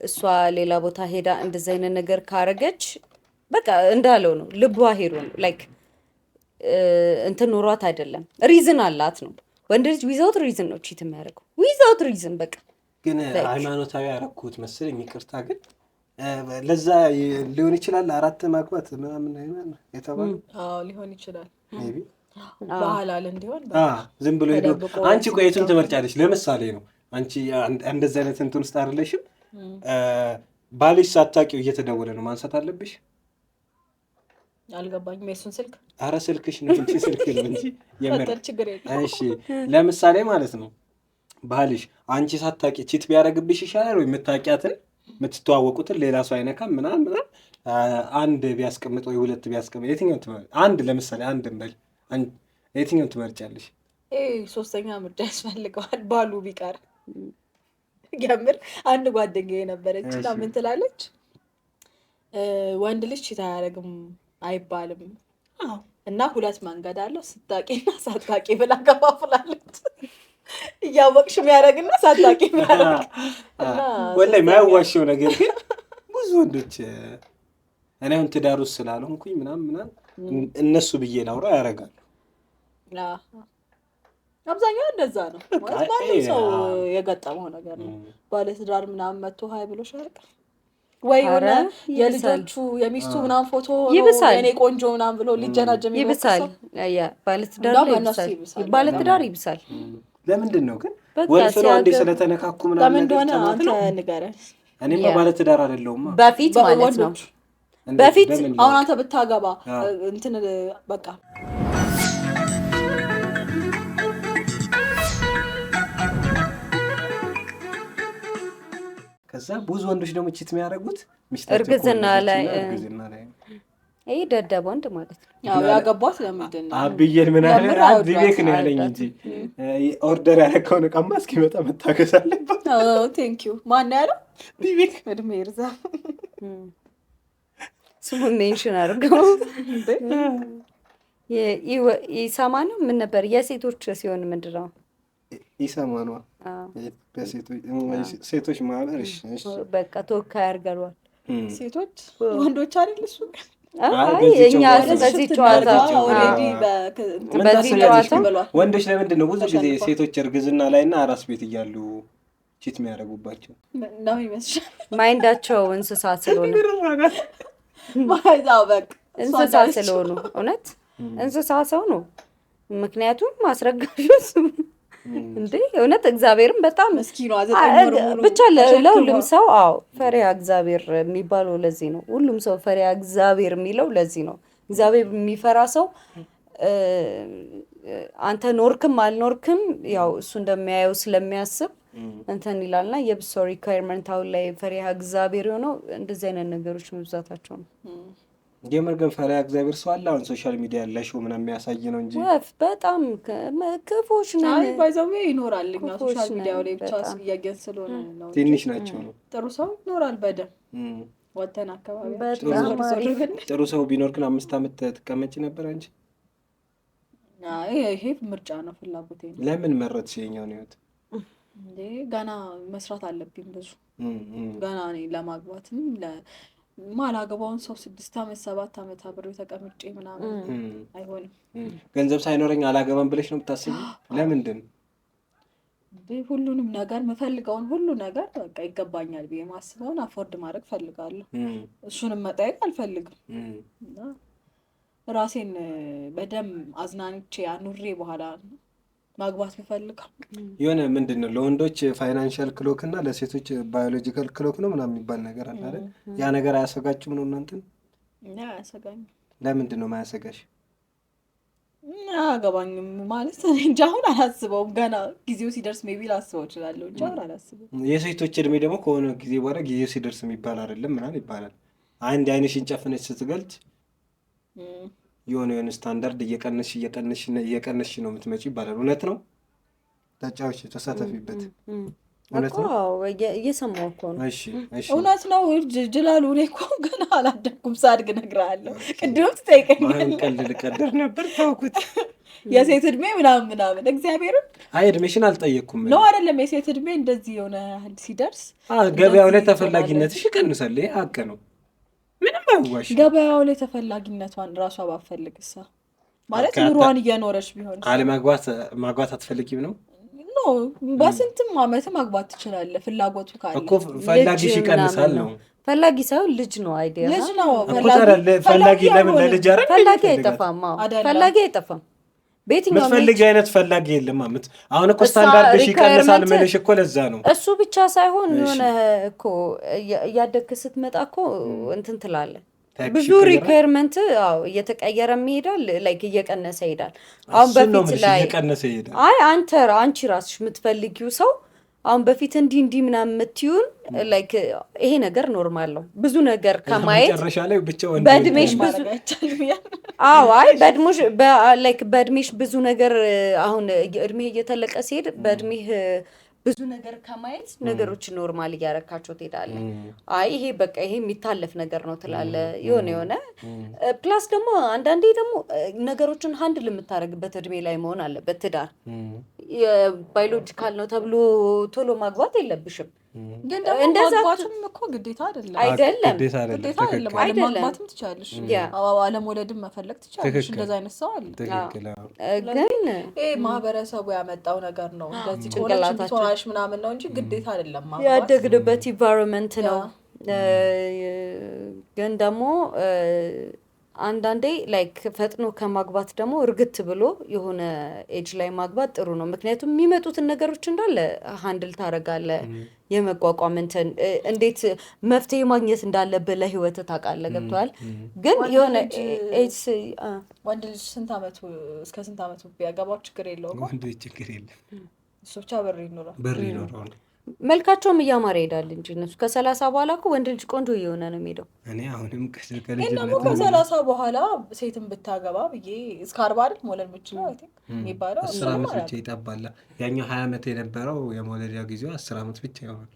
እሷ ሌላ ቦታ ሄዳ እንደዛ አይነት ነገር ካረገች በቃ እንዳለው ነው ልቧ ሄዶ ነው። ላይክ እንትን ኖሯት አይደለም ሪዝን አላት ነው። ወንድ ልጅ ዊዛውት ሪዝን ነው ቺት የሚያደርገው ዊዛውት ሪዝን በቃ ግን ሃይማኖታዊ ያረኩት መሰለኝ። ይቅርታ ግን ለዛ ሊሆን ይችላል አራት ማግባት ምናምን አይደል የተባለው? አዎ ሊሆን ይችላል ሜቢ ባህላል እንዲሆን ዝም ብሎ ሄዶ አንቺ ቆይቱን ትመርጫለሽ። ለምሳሌ ነው አንቺ እንደዛ አይነት እንትን ውስጥ አይደለሽም። ባልሽ ሳታውቂው እየተደወለ ነው ማንሳት አለብሽ? አልገባኝም። የሱን ስልክ ኧረ ስልክሽ ነው እንጂ ስልክ ነው እንጂ የምር ችግር የለም። እሺ ለምሳሌ ማለት ነው ባልሽ አንቺ ሳታውቂ ቺት ቢያደርግብሽ ይሻላል ወይ የምታውቂያትን የምትተዋወቁትን ሌላ ሰው አይነካም ምናምን አንድ ቢያስቀምጥ ወይ ሁለት ቢያስቀምጥ የትኛውን ትመርጫለሽ? አንድ ለምሳሌ አንድ እንበል የትኛውን ትመርጫለሽ? ሶስተኛ ምርጫ ያስፈልገዋል ባሉ ቢቀር የምር አንድ ጓደኛዬ ነበረች እና ምን ትላለች ወንድ ልጅ ቺታ አያደርግም አይባልም እና ሁለት መንገድ አለው ስታቂና ሳታቂ ብላ ከፋፍላለች። እያወቅሽ የሚያደርግና ሳታቂ የሚያደርግ ወላሂ የማያዋሸው ነገር ግን ብዙ ወንዶች እኔ አሁን ትዳር ውስጥ ስላልሆንኩኝ ምናምን እነሱ ብዬ ላውራ ያደርጋሉ። አብዛኛው እንደዛ ነው። ማንም ሰው የገጠመው ነገር ነው። ባለትዳር ምናምን መጥቶ ሀይ ብሎሽ አያውቅም ወይ? የሆነ የልጆቹ የሚስቱ ምናምን ፎቶ የኔ ቆንጆ ምናምን ብሎ ሊጀናጀም ይብሳል። ባለትዳር ይብሳል። ለምንድን ነው ግን ወልፍሮ አንዴ ስለተነካኩ ምናምን ለምን እንደሆነ አንተ ንገረን። እኔማ ባለትዳር አይደለሁም በፊት ማለት ነው። በፊት አሁን አንተ ብታገባ እንትን በቃ ከዛ ብዙ ወንዶች ደግሞ ቺት የሚያደርጉት እርግዝና ላይ ይሄ ደደብ ወንድ ማለት ነው። ያው ያገቧት ለምንድን ነው አብዬን ምን አለ አንድ ቤክ ነው ያለኝ እንጂ ኦርደር ያደረገውን ዕቃማ እስኪመጣ መታገስ አለበት። ቴንክ ዩ ማን ያለው ቢቢክ እድሜ ይርዛ ስሙን ሜንሽን አድርገው ይሰማ ነው። ምን ነበር የሴቶች ሲሆን ምንድን ነው ይሰማ ነው ሴቶች ማህበር በቃ ተወካይ አድርገዋል። ሴቶች ወንዶች አይደል እሱ እኛ በዚህ ጨዋታ ወንዶች ለምንድን ነው ብዙ ጊዜ ሴቶች እርግዝና ላይ እና አራስ ቤት እያሉ ቺት የሚያደርጉባቸው? ነው ይመስላል ማይንዳቸው እንስሳ ስለሆነ እንስሳ ስለሆኑ እውነት እንስሳ ሰው ነው። ምክንያቱም ማስረጋሹት እንዴ እውነት እግዚአብሔርን በጣም ብቻ ለሁሉም ሰው ፈሪሃ እግዚአብሔር የሚባለው ለዚህ ነው። ሁሉም ሰው ፈሪሃ እግዚአብሔር የሚለው ለዚህ ነው። እግዚአብሔር የሚፈራ ሰው አንተ ኖርክም አልኖርክም ያው እሱ እንደሚያየው ስለሚያስብ እንትን ይላልና የብሶ ሪኳየርመንት አሁን ላይ ፈሪሃ እግዚአብሔር የሆነው እንደዚህ አይነት ነገሮች መብዛታቸው ነው። የምር ግን ፈሪሃ እግዚአብሔር ሰው አለ አሁን ሶሻል ሚዲያ ያለሽው ምናምን የሚያሳይ ነው እንጂ በጣም ክፉዎች ነው። ባይዘው ይኖራል እኛ ሶሻል ሚዲያው ላይ ብቻ እያየን ስለሆነ ነው። ትንሽ ናቸው ነው። ጥሩ ሰው ይኖራል በደምብ ወተን አካባቢ ጥሩ ሰው ቢኖር ግን 5 ዓመት ተቀመጪ ነበር አንቺ? ይሄ ምርጫ ነው ፍላጎቴ ነው። ለምን መረጥሽ የኛውን ህይወት? እንዴ ገና መስራት አለብኝ ብዙ ገና እኔ ለማግባትም ማላገባውን ሰው 6 ዓመት 7 ዓመት አብሬው ተቀምጬ ምናምን አይሆንም። ገንዘብ ሳይኖረኝ አላገባም ብለሽ ነው የምታስቢው? ለምንድን ሁሉንም ነገር የምፈልገውን ሁሉ ነገር በቃ ይገባኛል ብዬ ማስበውን አፎርድ ማድረግ ፈልጋለሁ። እሱንም መጠየቅ አልፈልግም። እና ራሴን በደንብ አዝናንቼ አኑሬ በኋላ ማግባት ፈልጋለሁ። የሆነ ምንድን ነው ለወንዶች ፋይናንሻል ክሎክ እና ለሴቶች ባዮሎጂካል ክሎክ ነው ምናምን የሚባል ነገር አለ አይደል? ያ ነገር አያሰጋችሁም ነው እናንተን? አያሰጋኝም። ለምንድን ነው ማያሰጋሽ? አያገባኝም ማለት እንጂ አሁን አላስበውም። ገና ጊዜው ሲደርስ ሜቢ ላስበው እችላለሁ እንጂ አሁን አላስበውም። የሴቶች እድሜ ደግሞ ከሆነ ጊዜ በኋላ ጊዜው ሲደርስ የሚባል አይደለም ምናምን ይባላል። አንድ አይንሽን ጨፍነሽ ስትገልጭ የሆነ ስታንዳርድ እየቀነሽ ነው የምትመጪ ይባላል። እውነት ነው? ተጫዎች ተሳተፊበት። እውነት ነው? እየሰማሁ እኮ ነው። እሺ እውነት ነው። ጅላሉ እኔ እኮ ገና አላደኩም። ሳድግ እነግርሃለሁ። ቅድም ትጠይቀኛለህ። ቀልድ ልቀደር ነበር ታውኩት። የሴት እድሜ ምናምን እግዚአብሔርን አይ እድሜሽን አልጠየቅኩም ነው አይደለም። የሴት እድሜ እንደዚህ የሆነ ሲደርስ ገበያው ላይ ተፈላጊነትሽ ይቀንሳል። ይሄ ሀቅ ነው። ምንም አይዋሽ። ገበያው ላይ ተፈላጊነቷን ራሷ ባፈልግሳ ማለት ኑሯን እየኖረች ቢሆን ማግባት አትፈልጊም ነው? ኖ በስንትም ዓመት ማግባት ትችላለህ ፍላጎቱ ካለ እኮ ፈላጊሽ ይቀንሳል ነው። ፈላጊ ሳይሆን ልጅ ነው አይዲያ ልጅ ነው ፈላጊ ለምን ለልጅ አይደል? ፈላጊ አይጠፋም። ፈላጊ አይጠፋም። በየትኛው ምትፈልጊ አይነት ፈላጊ የለም። አመት አሁን እኮ ስታንዳርድሽ ይቀንሳል መልሽ እኮ ለዛ ነው። እሱ ብቻ ሳይሆን የሆነ እኮ እያደግክ ስትመጣ እኮ እንትን ትላለህ። ብዙ ሪኳየርመንት እየተቀየረ ይሄዳል። ላይክ እየቀነሰ ይሄዳል። አሁን በፊት ላይ እየቀነሰ ይሄዳል። አይ አንቺ ራስሽ የምትፈልጊው ሰው አሁን በፊት እንዲህ ምናምን የምትዩን ላይክ ይሄ ነገር ኖርማል ነው። ብዙ ነገር ከማየት መጨረሻ ላይ ብቻውን በእድሜሽ ብዙ አይ በእድሜሽ ብዙ ነገር አሁን እድሜ እየተለቀ ሲሄድ በእድሜህ ብዙ ነገር ከማየት ነገሮች ኖርማል እያረካቸው ትሄዳለህ። አይ ይሄ በቃ ይሄ የሚታለፍ ነገር ነው ትላለህ። የሆነ ፕላስ ደግሞ አንዳንዴ ደግሞ ነገሮችን ሃንድል የምታደርግበት እድሜ ላይ መሆን አለበት። ትዳር ባዮሎጂካል ነው ተብሎ ቶሎ ማግባት የለብሽም። ግን ደግሞ ማግባትም እኮ ግዴታ አይደለም። ግዴታ አይደለም። አለማግባትም ትችላለሽ፣ አለመውለድም መፈለግ ትችላለሽ። እንደዛ አይነት ሰው አለ። ግን ይሄ ማህበረሰቡ ያመጣው ነገር ነው። እንደዚህ ጭንቅላታችን ምናምን ነው እንጂ ግዴታ አይደለም። ማግባት ያደግንበት ኢንቫይሮንመንት ነው። ግን ደግሞ አንዳንዴ ላይክ ፈጥኖ ከማግባት ደግሞ እርግት ብሎ የሆነ ኤጅ ላይ ማግባት ጥሩ ነው። ምክንያቱም የሚመጡትን ነገሮች እንዳለ ሃንድል ታደርጋለህ። የመቋቋም እንዴት መፍትሄ ማግኘት እንዳለብህ ለህይወት ታውቃለህ። ገብቶሃል? ግን የሆነ ወንድ ልጅ እስከ ስንት አመቱ ቢያገባው ችግር የለውም። ወንድ ልጅ ችግር የለም። እሱ ብቻ በር ይኖራል። መልካቸውም እያማረ ይሄዳል እንጂ እነሱ ከ30 በኋላ እኮ ወንድ ልጅ ቆንጆ እየሆነ ነው የሚሄደው። እኔ አሁንም ደግሞ ከ30 በኋላ ሴትን ብታገባ ብዬ እስከ 40 አይደል መውለድ የምችለው አይ ቲንክ የሚባለው 10 አመት ብቻ ይጠባል። ያኛው 20 አመት የነበረው የመውለጃ ጊዜው 10 አመት ብቻ ይሆናል።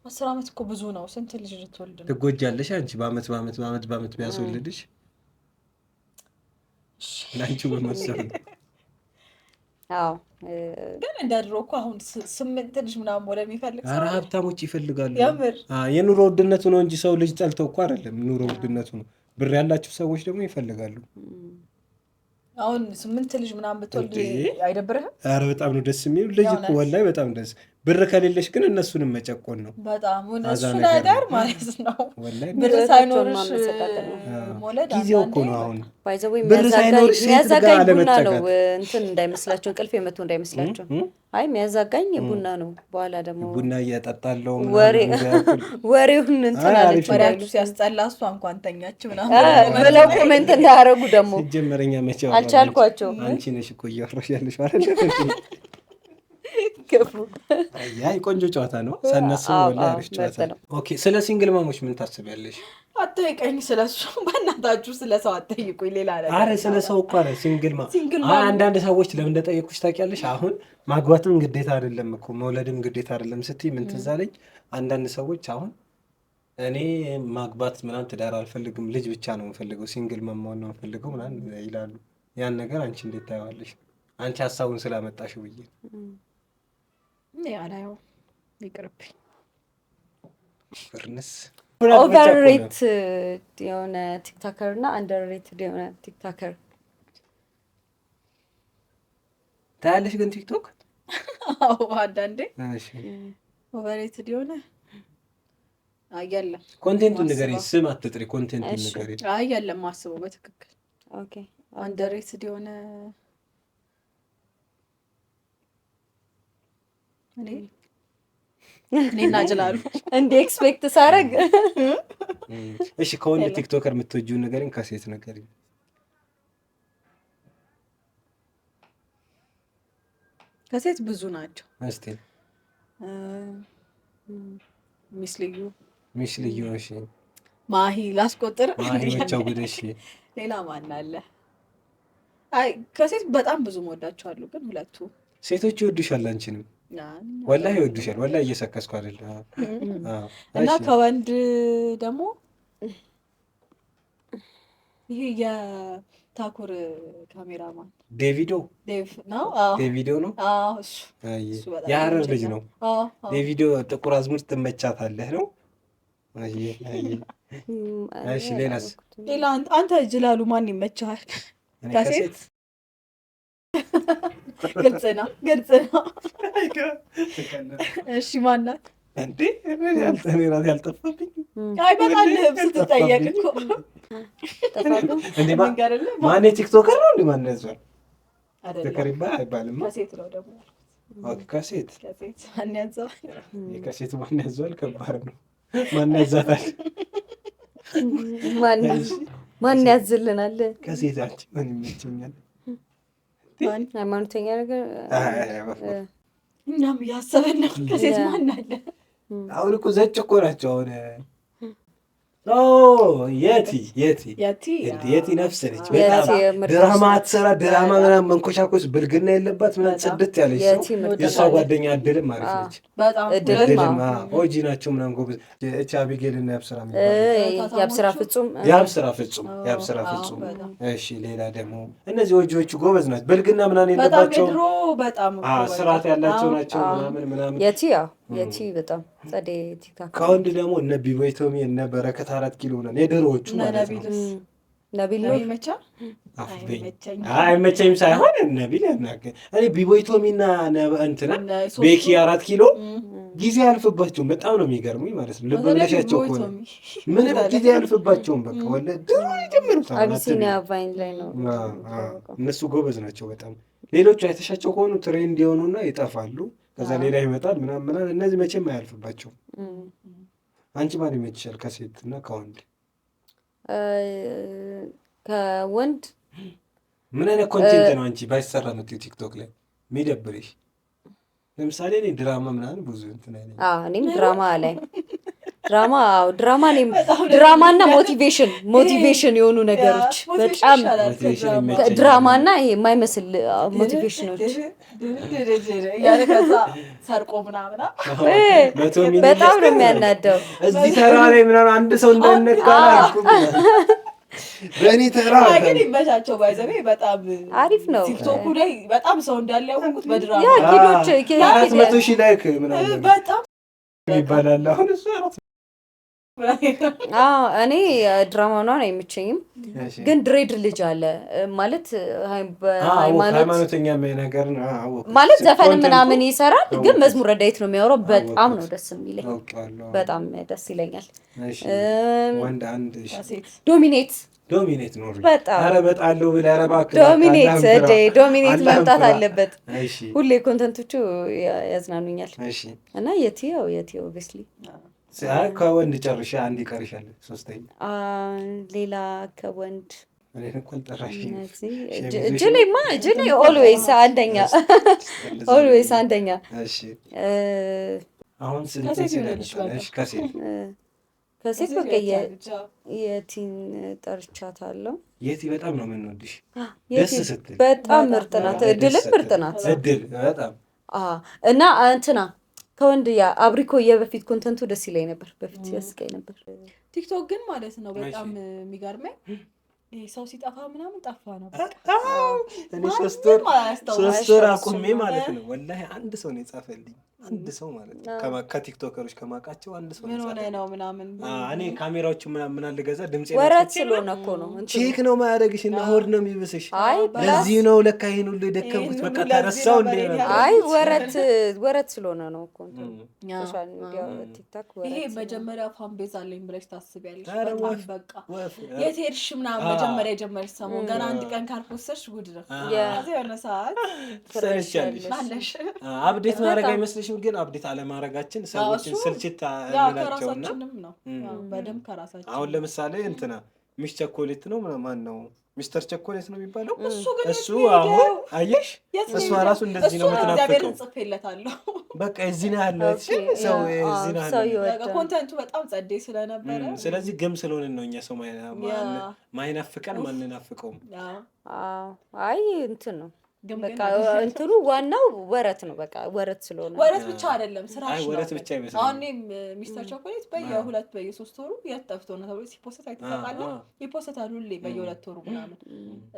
10 አመት እኮ ብዙ ነው። ስንት ልጅ ልትወልድ ነው? ትጎጃለሽ አንቺ በአመት ቢያስወልድሽ ላንቺ በመሰሉ አዎ ግን እንደ ድሮ እኮ አሁን 8 ልጅ ምናምን ወደ የሚፈልግ ሰው ሀብታሞች ይፈልጋሉ። የምር የኑሮ ውድነቱ ነው እንጂ ሰው ልጅ ጠልተው እኮ አይደለም። ኑሮ ውድነቱ ነው። ብር ያላቸው ሰዎች ደግሞ ይፈልጋሉ። አሁን 8 ልጅ ምናምን ብትወልድ አይደብርህም? ኧረ በጣም ነው ደስ የሚል ልጅ እኮ ወላሂ በጣም ደስ። ብር ከሌለሽ ግን እነሱንም መጨቆን ነው በጣም እሱ ነገር ማለት ነው። ብር ሳይኖርሽ ሞለድ ጊዜው እኮ ነው። አሁን ባይዘው የሚያዛጋኝ ቡና ነው እንትን እንዳይመስላችሁ፣ እንቅልፍ የመቶ እንዳይመስላችሁ። አይ የሚያዛጋኝ ቡና ነው። በኋላ ደግሞ ቡና እያጠጣለሁ ወሬውን እንትን አለች ወሬያችሁ ሲያስጠላ እሷ እንኳን ተኛች ምናምን ብለው ኮሜንት እንዳያረጉ ደግሞ ሲጀመረኛ መቼው አልቻልኳቸው። አንቺ ነሽ እኮ እያወራሽ ያለሽ ማለት ነው። አይ ቆንጆ ጨዋታ ነው። ሰነሱ ወላሂ አሪፍ ጨዋታ ነው። ኦኬ ስለ ሲንግል ማሞች ምን ታስቢያለሽ? አትጠይቀኝ ስለሱ፣ በእናታችሁ ስለ ሰው አትጠይቁኝ። ሌላ ነገር አረ ስለ ሰው እኮ አረ ሲንግል ማም አንዳንድ ሰዎች ለምን እንደጠየቁሽ ታውቂያለሽ? አሁን ማግባትም ግዴታ አይደለም እኮ መውለድም ግዴታ አይደለም ስትይ ምን ትዝ አለኝ። አንዳንድ ሰዎች አሁን እኔ ማግባት ምናምን ትዳር አልፈልግም ልጅ ብቻ ነው የምፈልገው ሲንግል ማም መሆን ነው የምፈልገው ምናምን ይላሉ። ያን ነገር አንቺ እንዴት ታየዋለሽ? አንቺ ሀሳቡን ስላመጣሽው ብዬ ያላየው ይቅርብኝ። ፍርንስ ኦቨርሬት የሆነ ቲክቶከር እና አንደርሬትድ የሆነ ቲክቶከር ታያለሽ? ግን ቲክቶክ አዎ አንዳንዴ ኦቨርሬትድ የሆነ አያለም። ኮንቴንቱን ንገሪኝ፣ ስም አትጥሪ፣ ኮንቴንቱን ንገሪኝ። አያለም ማስበው በትክክል ኦኬ። አንደርሬትድ የሆነ እኔና ጅላሉ እንደ ኤክስፔክት ሳረግ። እሺ ከወንድ ቲክቶከር የምትወጂውን ንገሪኝ፣ ከሴት ንገሪኝ። ከሴት ብዙ ናቸው። እስቲ ሚስ ልዩ እሺ ማሂ ላስቆጥር። ማሂ ብቻው ጉድ። እሺ ሌላ ማን አለ? አይ ከሴት በጣም ብዙ ወዳቸዋለሁ፣ ግን ሁለቱ ሴቶች ይወዱሻል አንቺንም ወላሂ ይወዱሻል። ወላሂ እየሰከስኩ አይደለም። እና ከወንድ ደግሞ ይሄ የታኩር ካሜራማን ዴቭ ነው። ዴቪዶ ነው። እሱ የሀረር ልጅ ነው። ዴቪዶ ጥቁር አዝሙድ ትመቻታለህ ነው። እሺ ሌላ አንተ ጅላሉ ማን ይመችሃል? ከሴት ግልጽ ነው። እሺ ማናት እንዴ? እኔ ራሴ ያልጠፋብኝ። አይ በጣም ስትጠየቅ እኮ ማን ቲክቶከር ነው? ማን ያዟል? ቲክቶከር አይባልም። ከሴት ነው ደግሞ። ከሴት ማን ያዟል? ከሴት ማን ያዟል? ከባድ ነው። ማን ያዛታል? ማን ያዝልናል? ከሴት አንቺ ማን ይመቸኛል? ሃይማኖተኛ ነገር እኛም እያሰበን ነው። ከሴት ማን አለ? አሁን እኮ ዘጭ እኮ ናቸው አሁን የቲ ነፍስ ነች። በጣም ድራማ አትሰራ፣ ድራማ ምናምን መንኮሻኮስ ብልግና የለባት ምናምን ጽድት ያለች ሰው። የእሷ ጓደኛ እድልም አሪፍ ነች። እድልም ኦጂ ናቸው ምናምን ጎበዝ። እቺ አቢጌል እና ያብስራ ፍጹም። እሺ ሌላ ደግሞ እነዚህ ኦጂዎቹ ጎበዝ ናቸው። ብልግና ምናምን የለባቸው፣ ስርዓት ያላቸው ናቸው ምናምን የቲ በጣም ጸዴ ቲክታክ። ከወንድ ደግሞ እነ ቢቦይ ቶሚ እነ በረከት 4 ኪሎ ነን የድሮዎቹ ማለት ነው። ነቢል ነው አይመቸኝም ሳይሆን ነቢል ያናገር እኔ ቢቦይ ቶሚና እንትና ቤኪ 4 ኪሎ ጊዜ ያልፍባቸውም በጣም ነው የሚገርሙኝ ማለት ነው። ልብ ብለሻቸው ከሆነ ምንም ጊዜ ያልፍባቸውም በቃ ወለ ድሮ ጀምሩት አቢሲኒያ ቫይን ላይ ነው። እነሱ ጎበዝ ናቸው በጣም። ሌሎቹ አይተሻቸው ከሆኑ ትሬንድ የሆኑና ይጠፋሉ። ከዛ ሌላ ይመጣል ምናምን። እነዚህ መቼም አያልፍባቸውም። አንቺ ማን ይመችሻል ከሴት እና ከወንድ? ከወንድ ምን አይነት ኮንቴንት ነው አንቺ ባይሰራ ነው ቲክቶክ ላይ የሚደብርሽ? ለምሳሌ እኔ ድራማ ምናምን ብዙ እንትን አይደለም። እኔም ድራማ ላይ ድራማና ሞቲቬሽን የሆኑ ነገሮች በጣም ድራማና ይሄ የማይመስል ሞቲቬሽኖች በጣም ነው የሚያናደው። እዚህ ተራ ላይ ምናምን አንድ ሰው እንዳይነካ በእኔ ተራ ግን ይመቻቸው። ባይዘቤ በጣም አሪፍ ነው። ቲክቶኩ ላይ በጣም ሰው እንዳለ ያውቁት በድራማ ኪዶች 400,000 ላይክ ምናምን በጣም ይባላል። አሁን እሱ እኔ ድራማ ነው አይመቸኝም። ግን ድሬድ ልጅ አለ ማለት ሃይማኖተኛ ነገር ማለት ዘፈን ምናምን ይሰራል። ግን መዝሙረ ዳዊት ነው የሚያወራው። በጣም ነው ደስ የሚለኝ። በጣም ደስ ይለኛል። ወንድ አንድ ዶሚኔት ነው በጣም አረበጣለሁ ብለህ አረባክ ዶሚኔት መምጣት አለበት። ሁሌ ኮንተንቶቹ ያዝናኑኛል። እና የቲ ኦብቪስሊ ከወንድ ጨርሻ አንድ ይቀርሻል። ሶስተኛ ሌላ ከወንድ እጅ ላይ ኦልዌይስ አንደኛ። አሁን ከሴት በቃ የቲን ጠርቻታለሁ። የቲ በጣም ነው የምንወድሽ። ደስ ስትል በጣም ምርጥ ናት። እድልም ምርጥ ናት። እድል በጣም እና እንትና ከወንድ አብሪኮ የበፊት ኮንተንቱ ደስ ይለኝ ነበር። በፊት ያስቀኝ ነበር። ቲክቶክ ግን ማለት ነው በጣም የሚገርመኝ ሰው ሲጠፋ ምናምን ጠፋ ነው። እኔ 3 ወር አቁሜ ማለት ነው ወላሂ አንድ ሰው ነው የጻፈልኝ። አንድ ሰው ማለት ነው ከቲክቶከሮች ከማውቃቸው አንድ ሰው ምን ሆነ ነው ምናምን እኔ ካሜራዎቹ ምናምን አልገዛ ድምጼ ወረት ስለሆነ እኮ ነው ቼክ ነው ማያደርግሽ እና ሆድ ነው የሚብስሽ። ለዚህ ነው ለካ ይሄን ሁሉ የደከምኩት በቃ ተረሳው እንዴ ነው። አይ ወረት ስለሆነ ነው እኮ ሶሻል ሚዲያ ቲክቶክ ወረት። ይሄ መጀመሪያ ፋን ቤዝ አለኝ ብለሽ ታስቢያለሽ? በቃ የት ሄድሽ ምናምን መጀመሪያ የጀመርሽ ሰሞን ገና አንድ ቀን ካልፖስተሽ ጉድ ነው። ያዚ የሆነ ሰዓት ትረሻለሽ። አፕዴት ማድረግ አይመስልሽም? ግን አፕዴት አለማድረጋችን ሰዎችን ስልችት አላቸውና በደምብ ከራሳችን አሁን ለምሳሌ እንትና ሚስ ቸኮሌት ነው ማን ነው ሚስተር ቸኮሌት ነው የሚባለው። እሱ አሁን አየሽ እሱ ራሱ እንደዚህ ነው የምትናፍቀው። በቃ እዚህ ነው ያለው ሰው እዚህ ነው ያለው። ኮንተንቱ በጣም ጸዴ ስለነበረ ስለዚህ ግም ስለሆነ ነው እኛ ሰው ማይናፍቀን ማንናፍቀውም። አይ እንትን ነው በቃ እንትኑ ዋናው ወረት ነው። በቃ ወረት ስለሆነ ወረት ብቻ አይደለም ስራሽ ነው። ወረት ብቻ ይመስላል። አሁን ሚስተር ቾኮሌት በየ2 በየ3 ወሩ ያጠፍቶ ነው ተብሎ ሲፖስት አይተቃለ ይፖስታል ሁሌ በየ2 ወሩ ምናምን።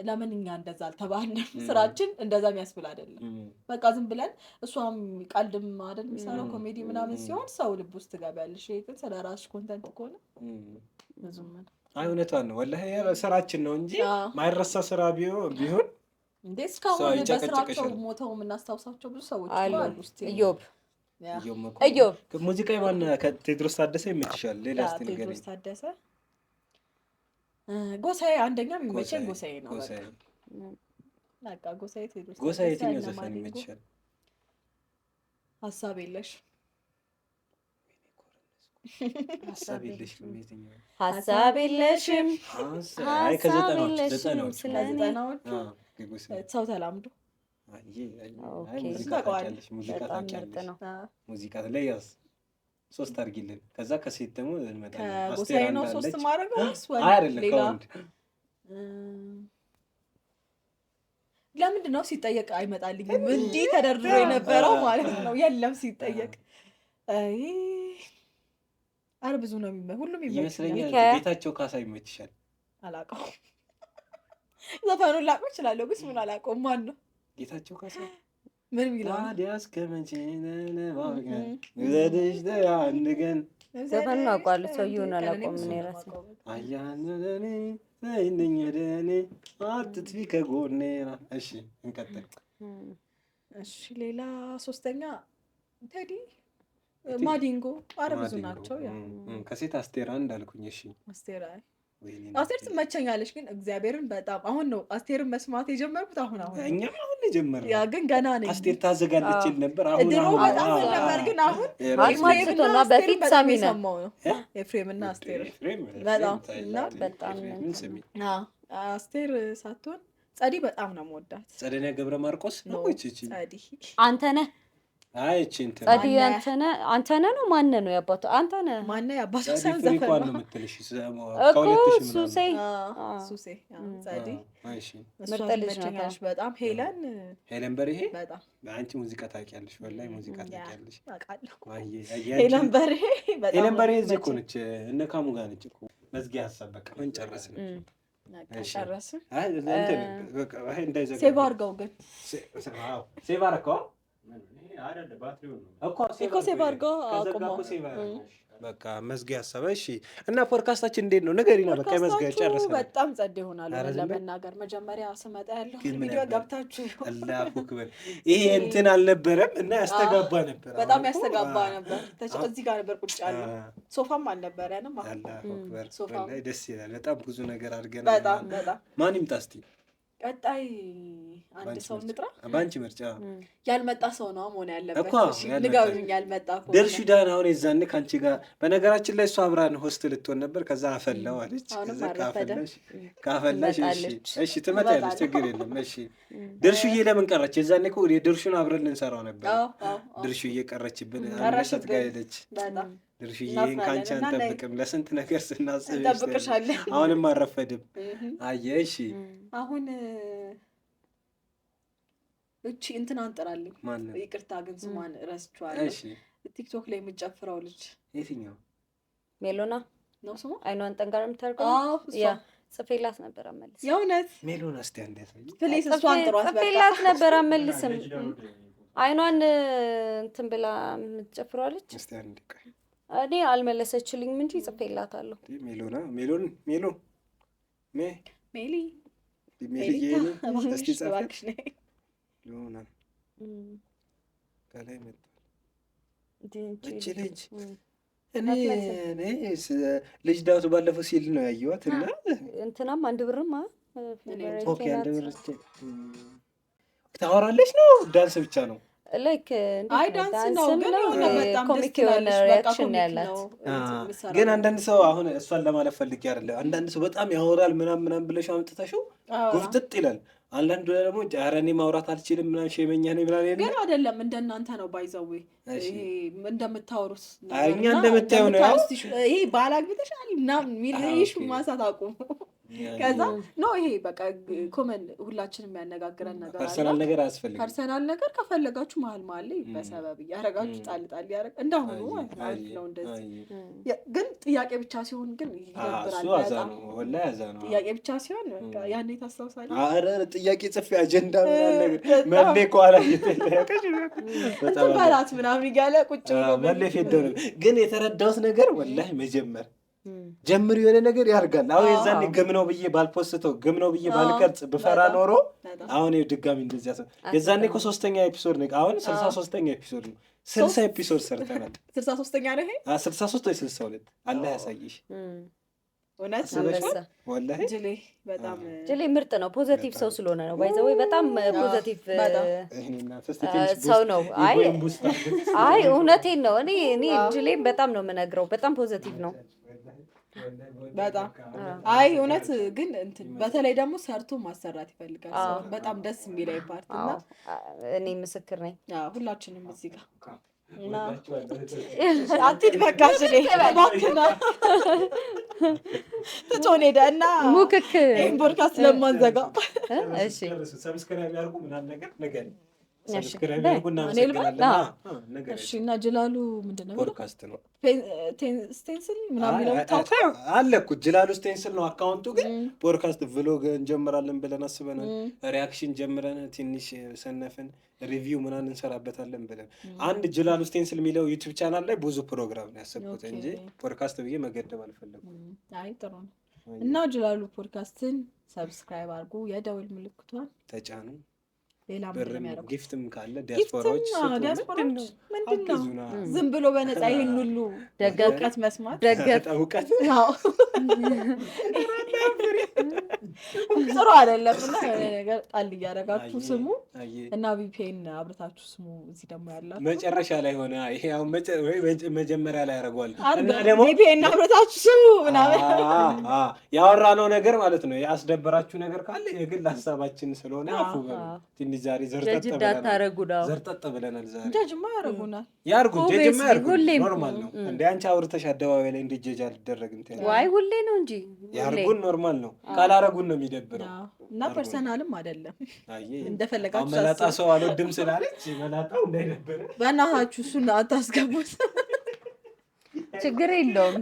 ለምን እኛ እንደዛ አልተባልንም? ስራችን እንደዛ የሚያስብል አይደለም። በቃ ዝም ብለን እሷም ቀልድም አይደል የሚሰራው ኮሜዲ ምናምን ሲሆን ሰው ልብ ውስጥ ትገቢያለሽ። ግን ስለራስሽ ኮንተንት ከሆነ ብዙም አይ እውነቷን ነው ወላሂ ስራችን ነው እንጂ ማይረሳ ስራ ቢሆን እንዴ እስካሁን በስራቸው ሞተው የምናስታውሳቸው ብዙ ሰዎች አሉ። እዮብ ሙዚቃ ማን ከቴድሮስ ታደሰ ይመችሻል? ሌላ እስቲ ነገር ቴድሮስ ታደሰ ጎሳዬ አንደኛ የሚመቸኝ ጎሳዬ ነው። በቃ ጎሳዬ ቴድሮስ ታደሰ ጎሳዬ የትኛው ዘፈን ይመችሻል? ሀሳብ የለሽ ሀሳብ የለሽም አይ ከዘጠናዎች ሰው ተላምዶ ሙዚቃ ላይ ያዝ 3 አድርጊልን። ከዛ ከሴት ደግሞ እንመጣለን። ከጎሳዬ ነው 3 ማድረግ አይደለም ከወንድ ለምንድን ነው ሲጠየቅ አይመጣልኝም? እንዲህ ተደርድሮ የነበረው ማለት ነው። የለም ሲጠየቅ አረ ብዙ ነው ሁሉም ይመስለኛል። ቤታቸው ካሳ ይመችሻል። አላውቀውም። ዘፈኑን ላውቀው እችላለሁ ግን ስሙን አላውቀውም። ማን ነው ጌታቸው ካሳ? ምን ይላል? ታዲያስ ከመቼ ዘደሽ አንገን ዘፈኑን አውቀዋለሁ። ሰውዬውን አላውቀውም። ምን ይራስ አያነኔ ዘይነኝ ደኔ አትጥፊ ከጎኔ። እሺ እንቀጥል። እሺ ሌላ 3ኛ ቴዲ ማዲንጎ። አረ ብዙ ናቸው። ያ ከሴት አስቴር እንዳልኩኝ። እሺ አስቴር አስቴር ትመቸኛለች ግን እግዚአብሔርን በጣም አሁን ነው አስቴርን መስማት የጀመርኩት። አሁን እኛም አሁን የጀመርነው ያ ግን ገና ነኝ። አስቴር ታዘጋለች ነበር። አሁን ድሮ በጣም ነበር ግን አሁን ኤፍሬምና በፊት ሳሚ ነው ኤፍሬምና አስቴር በጣም እና በጣም አስቴር ሳትሆን ጸዲ በጣም ነው የምወዳት። ጸደኒያ ገብረ ማርቆስ ነው እቺ ጸዲ አንተ ነህ አይቺ እንትን ጸዲ አንተ ነህ ነው ማን ነው ያባቱ? አንተ ነህ ማን ነው ያባቱ? ዘፈን ነው የምትልሽ ሱሴ ሱሴ ጸዲ እሺ ምርጥ ልጅ ነች በጣም ሄለን በርሄ በጣም አንቺ ሙዚቃ ታውቂያለሽ? ወላሂ ሙዚቃ ታውቂያለሽ? አውቃለሁ። ሄለን በርሄ እዚህ እኮ ነች እነ ካሙ ጋር ነች እኮ። መዝጊያ ሀሳብ በቃ ምን ጨረስን? ጨረስን። አይ እንትን በቃ አይ እንዳይዘጋ ሴቭ አድርገው ግን ሴቭ አደረከው እኮ ሴቭ አድርገው አቁመው በቃ መዝጊያ ሀሳብ። እሺ እና ፖድካስታችን እንዴት ነው? ንገሪና በቃ መዝጊያ ጨረስን። በጣም ጸድ ይሆናል ለመናገር። መጀመሪያ ስመጣ ያለው ቪዲዮ ገብታችሁ አላሁ አክበር። ይሄ እንትን አልነበረም እና ያስተጋባ ነበር። በጣም ያስተጋባ ነበር። እዚህ ጋር ነበር ቁጭ ያለው። ሶፋም አልነበረንም። አላሁ አክበር። ወላሂ ደስ ይላል። በጣም ብዙ ነገር አድርገናል። በጣም ማን ይምጣ እስቲ? ቀጣይ አንድ ሰው እንጥራ። ባንቺ ምርጫ ያልመጣ ሰው ነው መሆን ያለበት። እሺ ንገሩኝ። ያልመጣ ከሆነ ደርሹ ዳን አሁን የዛኔ ካንቺ ጋር በነገራችን ላይ እሷ አብራን ሆስት ልትሆን ነበር። ከዛ አፈላው አለች። ከዛ ካፈላሽ እሺ ትመጣለች፣ ችግር የለም። እሺ ደርሹዬ ለምን ቀረች? የዛኔ እኮ የደርሹን አብረን ልንሰራው ነበር። ደርሹዬ ቀረችብን። አንበሳት ጋር ሄደች። ድርሽዬን ካንቺ አንጠብቅም። ለስንት ነገር ስናስብ እንጠብቅሻለን። አሁንም አረፈድም። አየሽ አሁን እቺ እንትን አንጠራልኝ። ይቅርታ ግን ስሟን እረስቸዋለሁ። እሺ ቲክቶክ ላይ የምትጨፍረው ልጅ የትኛው? ሜሎና ነው ስሟ። አይኗን ጠንጋራ የምታደርገው ያ ጽፌላት ነበር አመልስ። የእውነት ሜሎና እስቲ አንዴት ፕሊስ እሷን ጥሯት። በቃ ጽፌላት ነበር አመልስም። አይኗን እንትን ብላ የምትጨፍረዋለች። እስቲ አንዴ ቆይ እኔ አልመለሰችልኝም እንጂ ጽፌላታለሁ። ሜሊ እስቲ ጻፍሽ ሎና ከላይ መጣ እቺ ልጅ እኔ ልጅ ዳውት ባለፈው ሲል ነው ያየኋት እና እንትናም አንድ ብርማ ኦኬ አንድ ብር ታወራለች ነው ዳንስ ብቻ ነው ላይክ አይ ዳንስ ነው ግን በጣም ኮሚክ የሆነ ሪያክሽን ያላት። ግን አንዳንድ ሰው አሁን እሷን ለማለፍ ፈልጌ አይደለ፣ አንዳንድ ሰው በጣም ያወራል ምናምን ብለሽ አምጥተሽው ጉፍጥጥ ይላል። አንዳንዱ ደግሞ ኧረ እኔ ማውራት አልችልም ምናምን ሸመኛ ነኝ ምናምን ግን አይደለም። እንደናንተ ነው ባይዘዌ ይሄ እንደምታወሩት እኛ እንደምታየው ነው። ይሄ ባላግብተሻል ምናምን ሚልሽ ማሳት አቁሙ። ከዛ ነው ይሄ በቃ ኮመን ሁላችንም የሚያነጋግረን ነገር አለ። ፐርሰናል ነገር አያስፈልግም። ፐርሰናል ነገር ከፈለጋችሁ መሀል ላይ በሰበብ ያረጋችሁ ጣል ያረግ እንዳሁኑ አሪፍ ነው። እንደዚህ ግን ጥያቄ ብቻ ሲሆን ግን ይደብራል። በጣም ወላሂ ያዛ ነው። ጥያቄ ብቻ ሲሆን በቃ ያኔ ታስታውሳለህ? አረ ጥያቄ ጽፌ አጀንዳ ምናምን ነገር መሌ ቋላ ይተላቀሽ በጣም ባላት ምናምን እያለ ቁጭ ብሎ መሌ ፌደው ነው። ግን የተረዳሁት ነገር ወላሂ መጀመር ጀምር የሆነ ነገር ያርጋል። አሁን የዛኔ ግምነው ብዬ ባልፖስተው ግምነው ብዬ ባልቀርጽ ብፈራ ኖሮ አሁን ድጋሚ እንደዚያ ሰው የዛኔ እኮ 3ኛ ኤፒሶድ ነው። አሁን 63ኛ ኤፒሶድ ነው። 60 ኤፒሶድ ሰርተናል። 63ኛ ነው ይሄ 63 ወይ 62 አላህ ያሳይሽ። እውነት ወላሂ ጅሌ ምርጥ ነው። ፖዘቲቭ ሰው ስለሆነ ነው ባይ ዘ ወይ በጣም ፖዘቲቭ ሰው ነው። አይ እውነቴን ነው። እኔ ጅሌ በጣም ነው የምነግረው። በጣም ፖዘቲቭ ነው። በጣም አይ እውነት ግን እንትን በተለይ ደግሞ ሰርቶ ማሰራት ይፈልጋል ሰው በጣም ደስ የሚለኝ ፓርት እና እኔ ምስክር ነኝ። ሁላችንም እዚህ ጋር እና አትሂድ በቃ ስለባክና ትቶን ሄደ እና ሙክክ ይሄን ፖድካስት ለማንዘጋ እሺ ሰብስክራይብ ያርጉ ምናምን ነገር እሺ እና ጅላሉ ምንድነው ፖድካስት ነው ስቴንስል ምናምን ነው ታውቃለህ አለ እኮ ጅላሉ ስቴንስል ነው አካውንቱ ግን ፖድካስት ቭሎግ እንጀምራለን ብለን አስበናል ሪአክሽን ጀምረን ትንሽ ሰነፍን ሪቪው ምናምን እንሰራበታለን ብለን አንድ ጅላሉ ስቴንስል የሚለው ዩቲዩብ ቻናል ላይ ብዙ ፕሮግራም ነው ያሰብኩት እንጂ ፖድካስት ብዬ መገደብ አልፈለኩም አይ ጥሩ ነው እና ጅላሉ ፖድካስትን ሰብስክራይብ አድርጉ የደውል ምልክቷን ተጫኑ ሌላ ምንም ያደርጉ ጊፍትም ካለ ዲያስፖራዎች ምንድነው ዝም ብሎ በነፃ ይሄን ሁሉ ደጋቀት መስማት ደጋቀት ያው ጥሩ አይደለም እና የሆነ ነገር ጣል እያደረጋችሁ ስሙ እና ቪፒኤን አብርታችሁ ስሙ እዚህ ደግሞ ያላችሁ መጨረሻ ላይ ሆነ ይሄ አሁን መጀመሪያ ላይ ያደርገዋል እና ደግሞ ቪፒኤን አብርታችሁ ስሙ ምናምን ያወራነው ነገር ማለት ነው ያስደበራችሁ ነገር ካለ የግል ሀሳባችን ስለሆነ አፉ ትንሽ ዛሬ ዘርጠጥ ብለናል ዛሬ ጀጅማ ያደርጉናል ያርጉ ጀጅማ ያርጉ ኖርማል ነው እንደ አንቺ አውርተሽ አደባባይ ላይ እንዲጀጅ አልደረግም ዋይ ሁሌ ነው እንጂ ያርጉን ኖርማል ነው ካላረጉን ነው የሚደብረው እና ፐርሰናልም አይደለም እንደፈለጋችሁ መላጣ ሰው አልወድም ስላለች መላጣው እንዳይደብረ በእናታችሁ እሱን አታስገቡት ችግር የለውም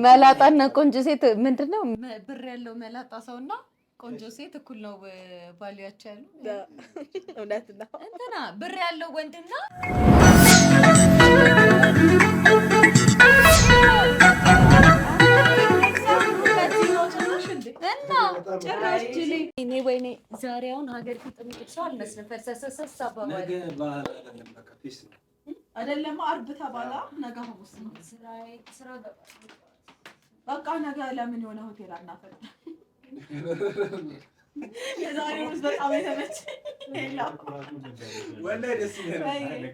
መላጣና ቆንጆ ሴት ምንድነው ብር ያለው መላጣ ሰውና ቆንጆ ሴት እኩል ነው ቫልዩአቸው ያለው እውነት ነው እንትና ብር ያለው ወንድና ጭራሽ ጅሌ እኔ ወይኔ ዛሬ አሁን ሀገር ፊት ሰው አልመስልም ፈሰሰሰስ አባባል አይደለም አርብ ተባላ ነገ ሐሙስ ነው ስራ በቃ ነገ ለምን የሆነ ሆቴል አናፈርም የዛሬው በጣም የተመቸኝ ወላሂ ደስ ይላል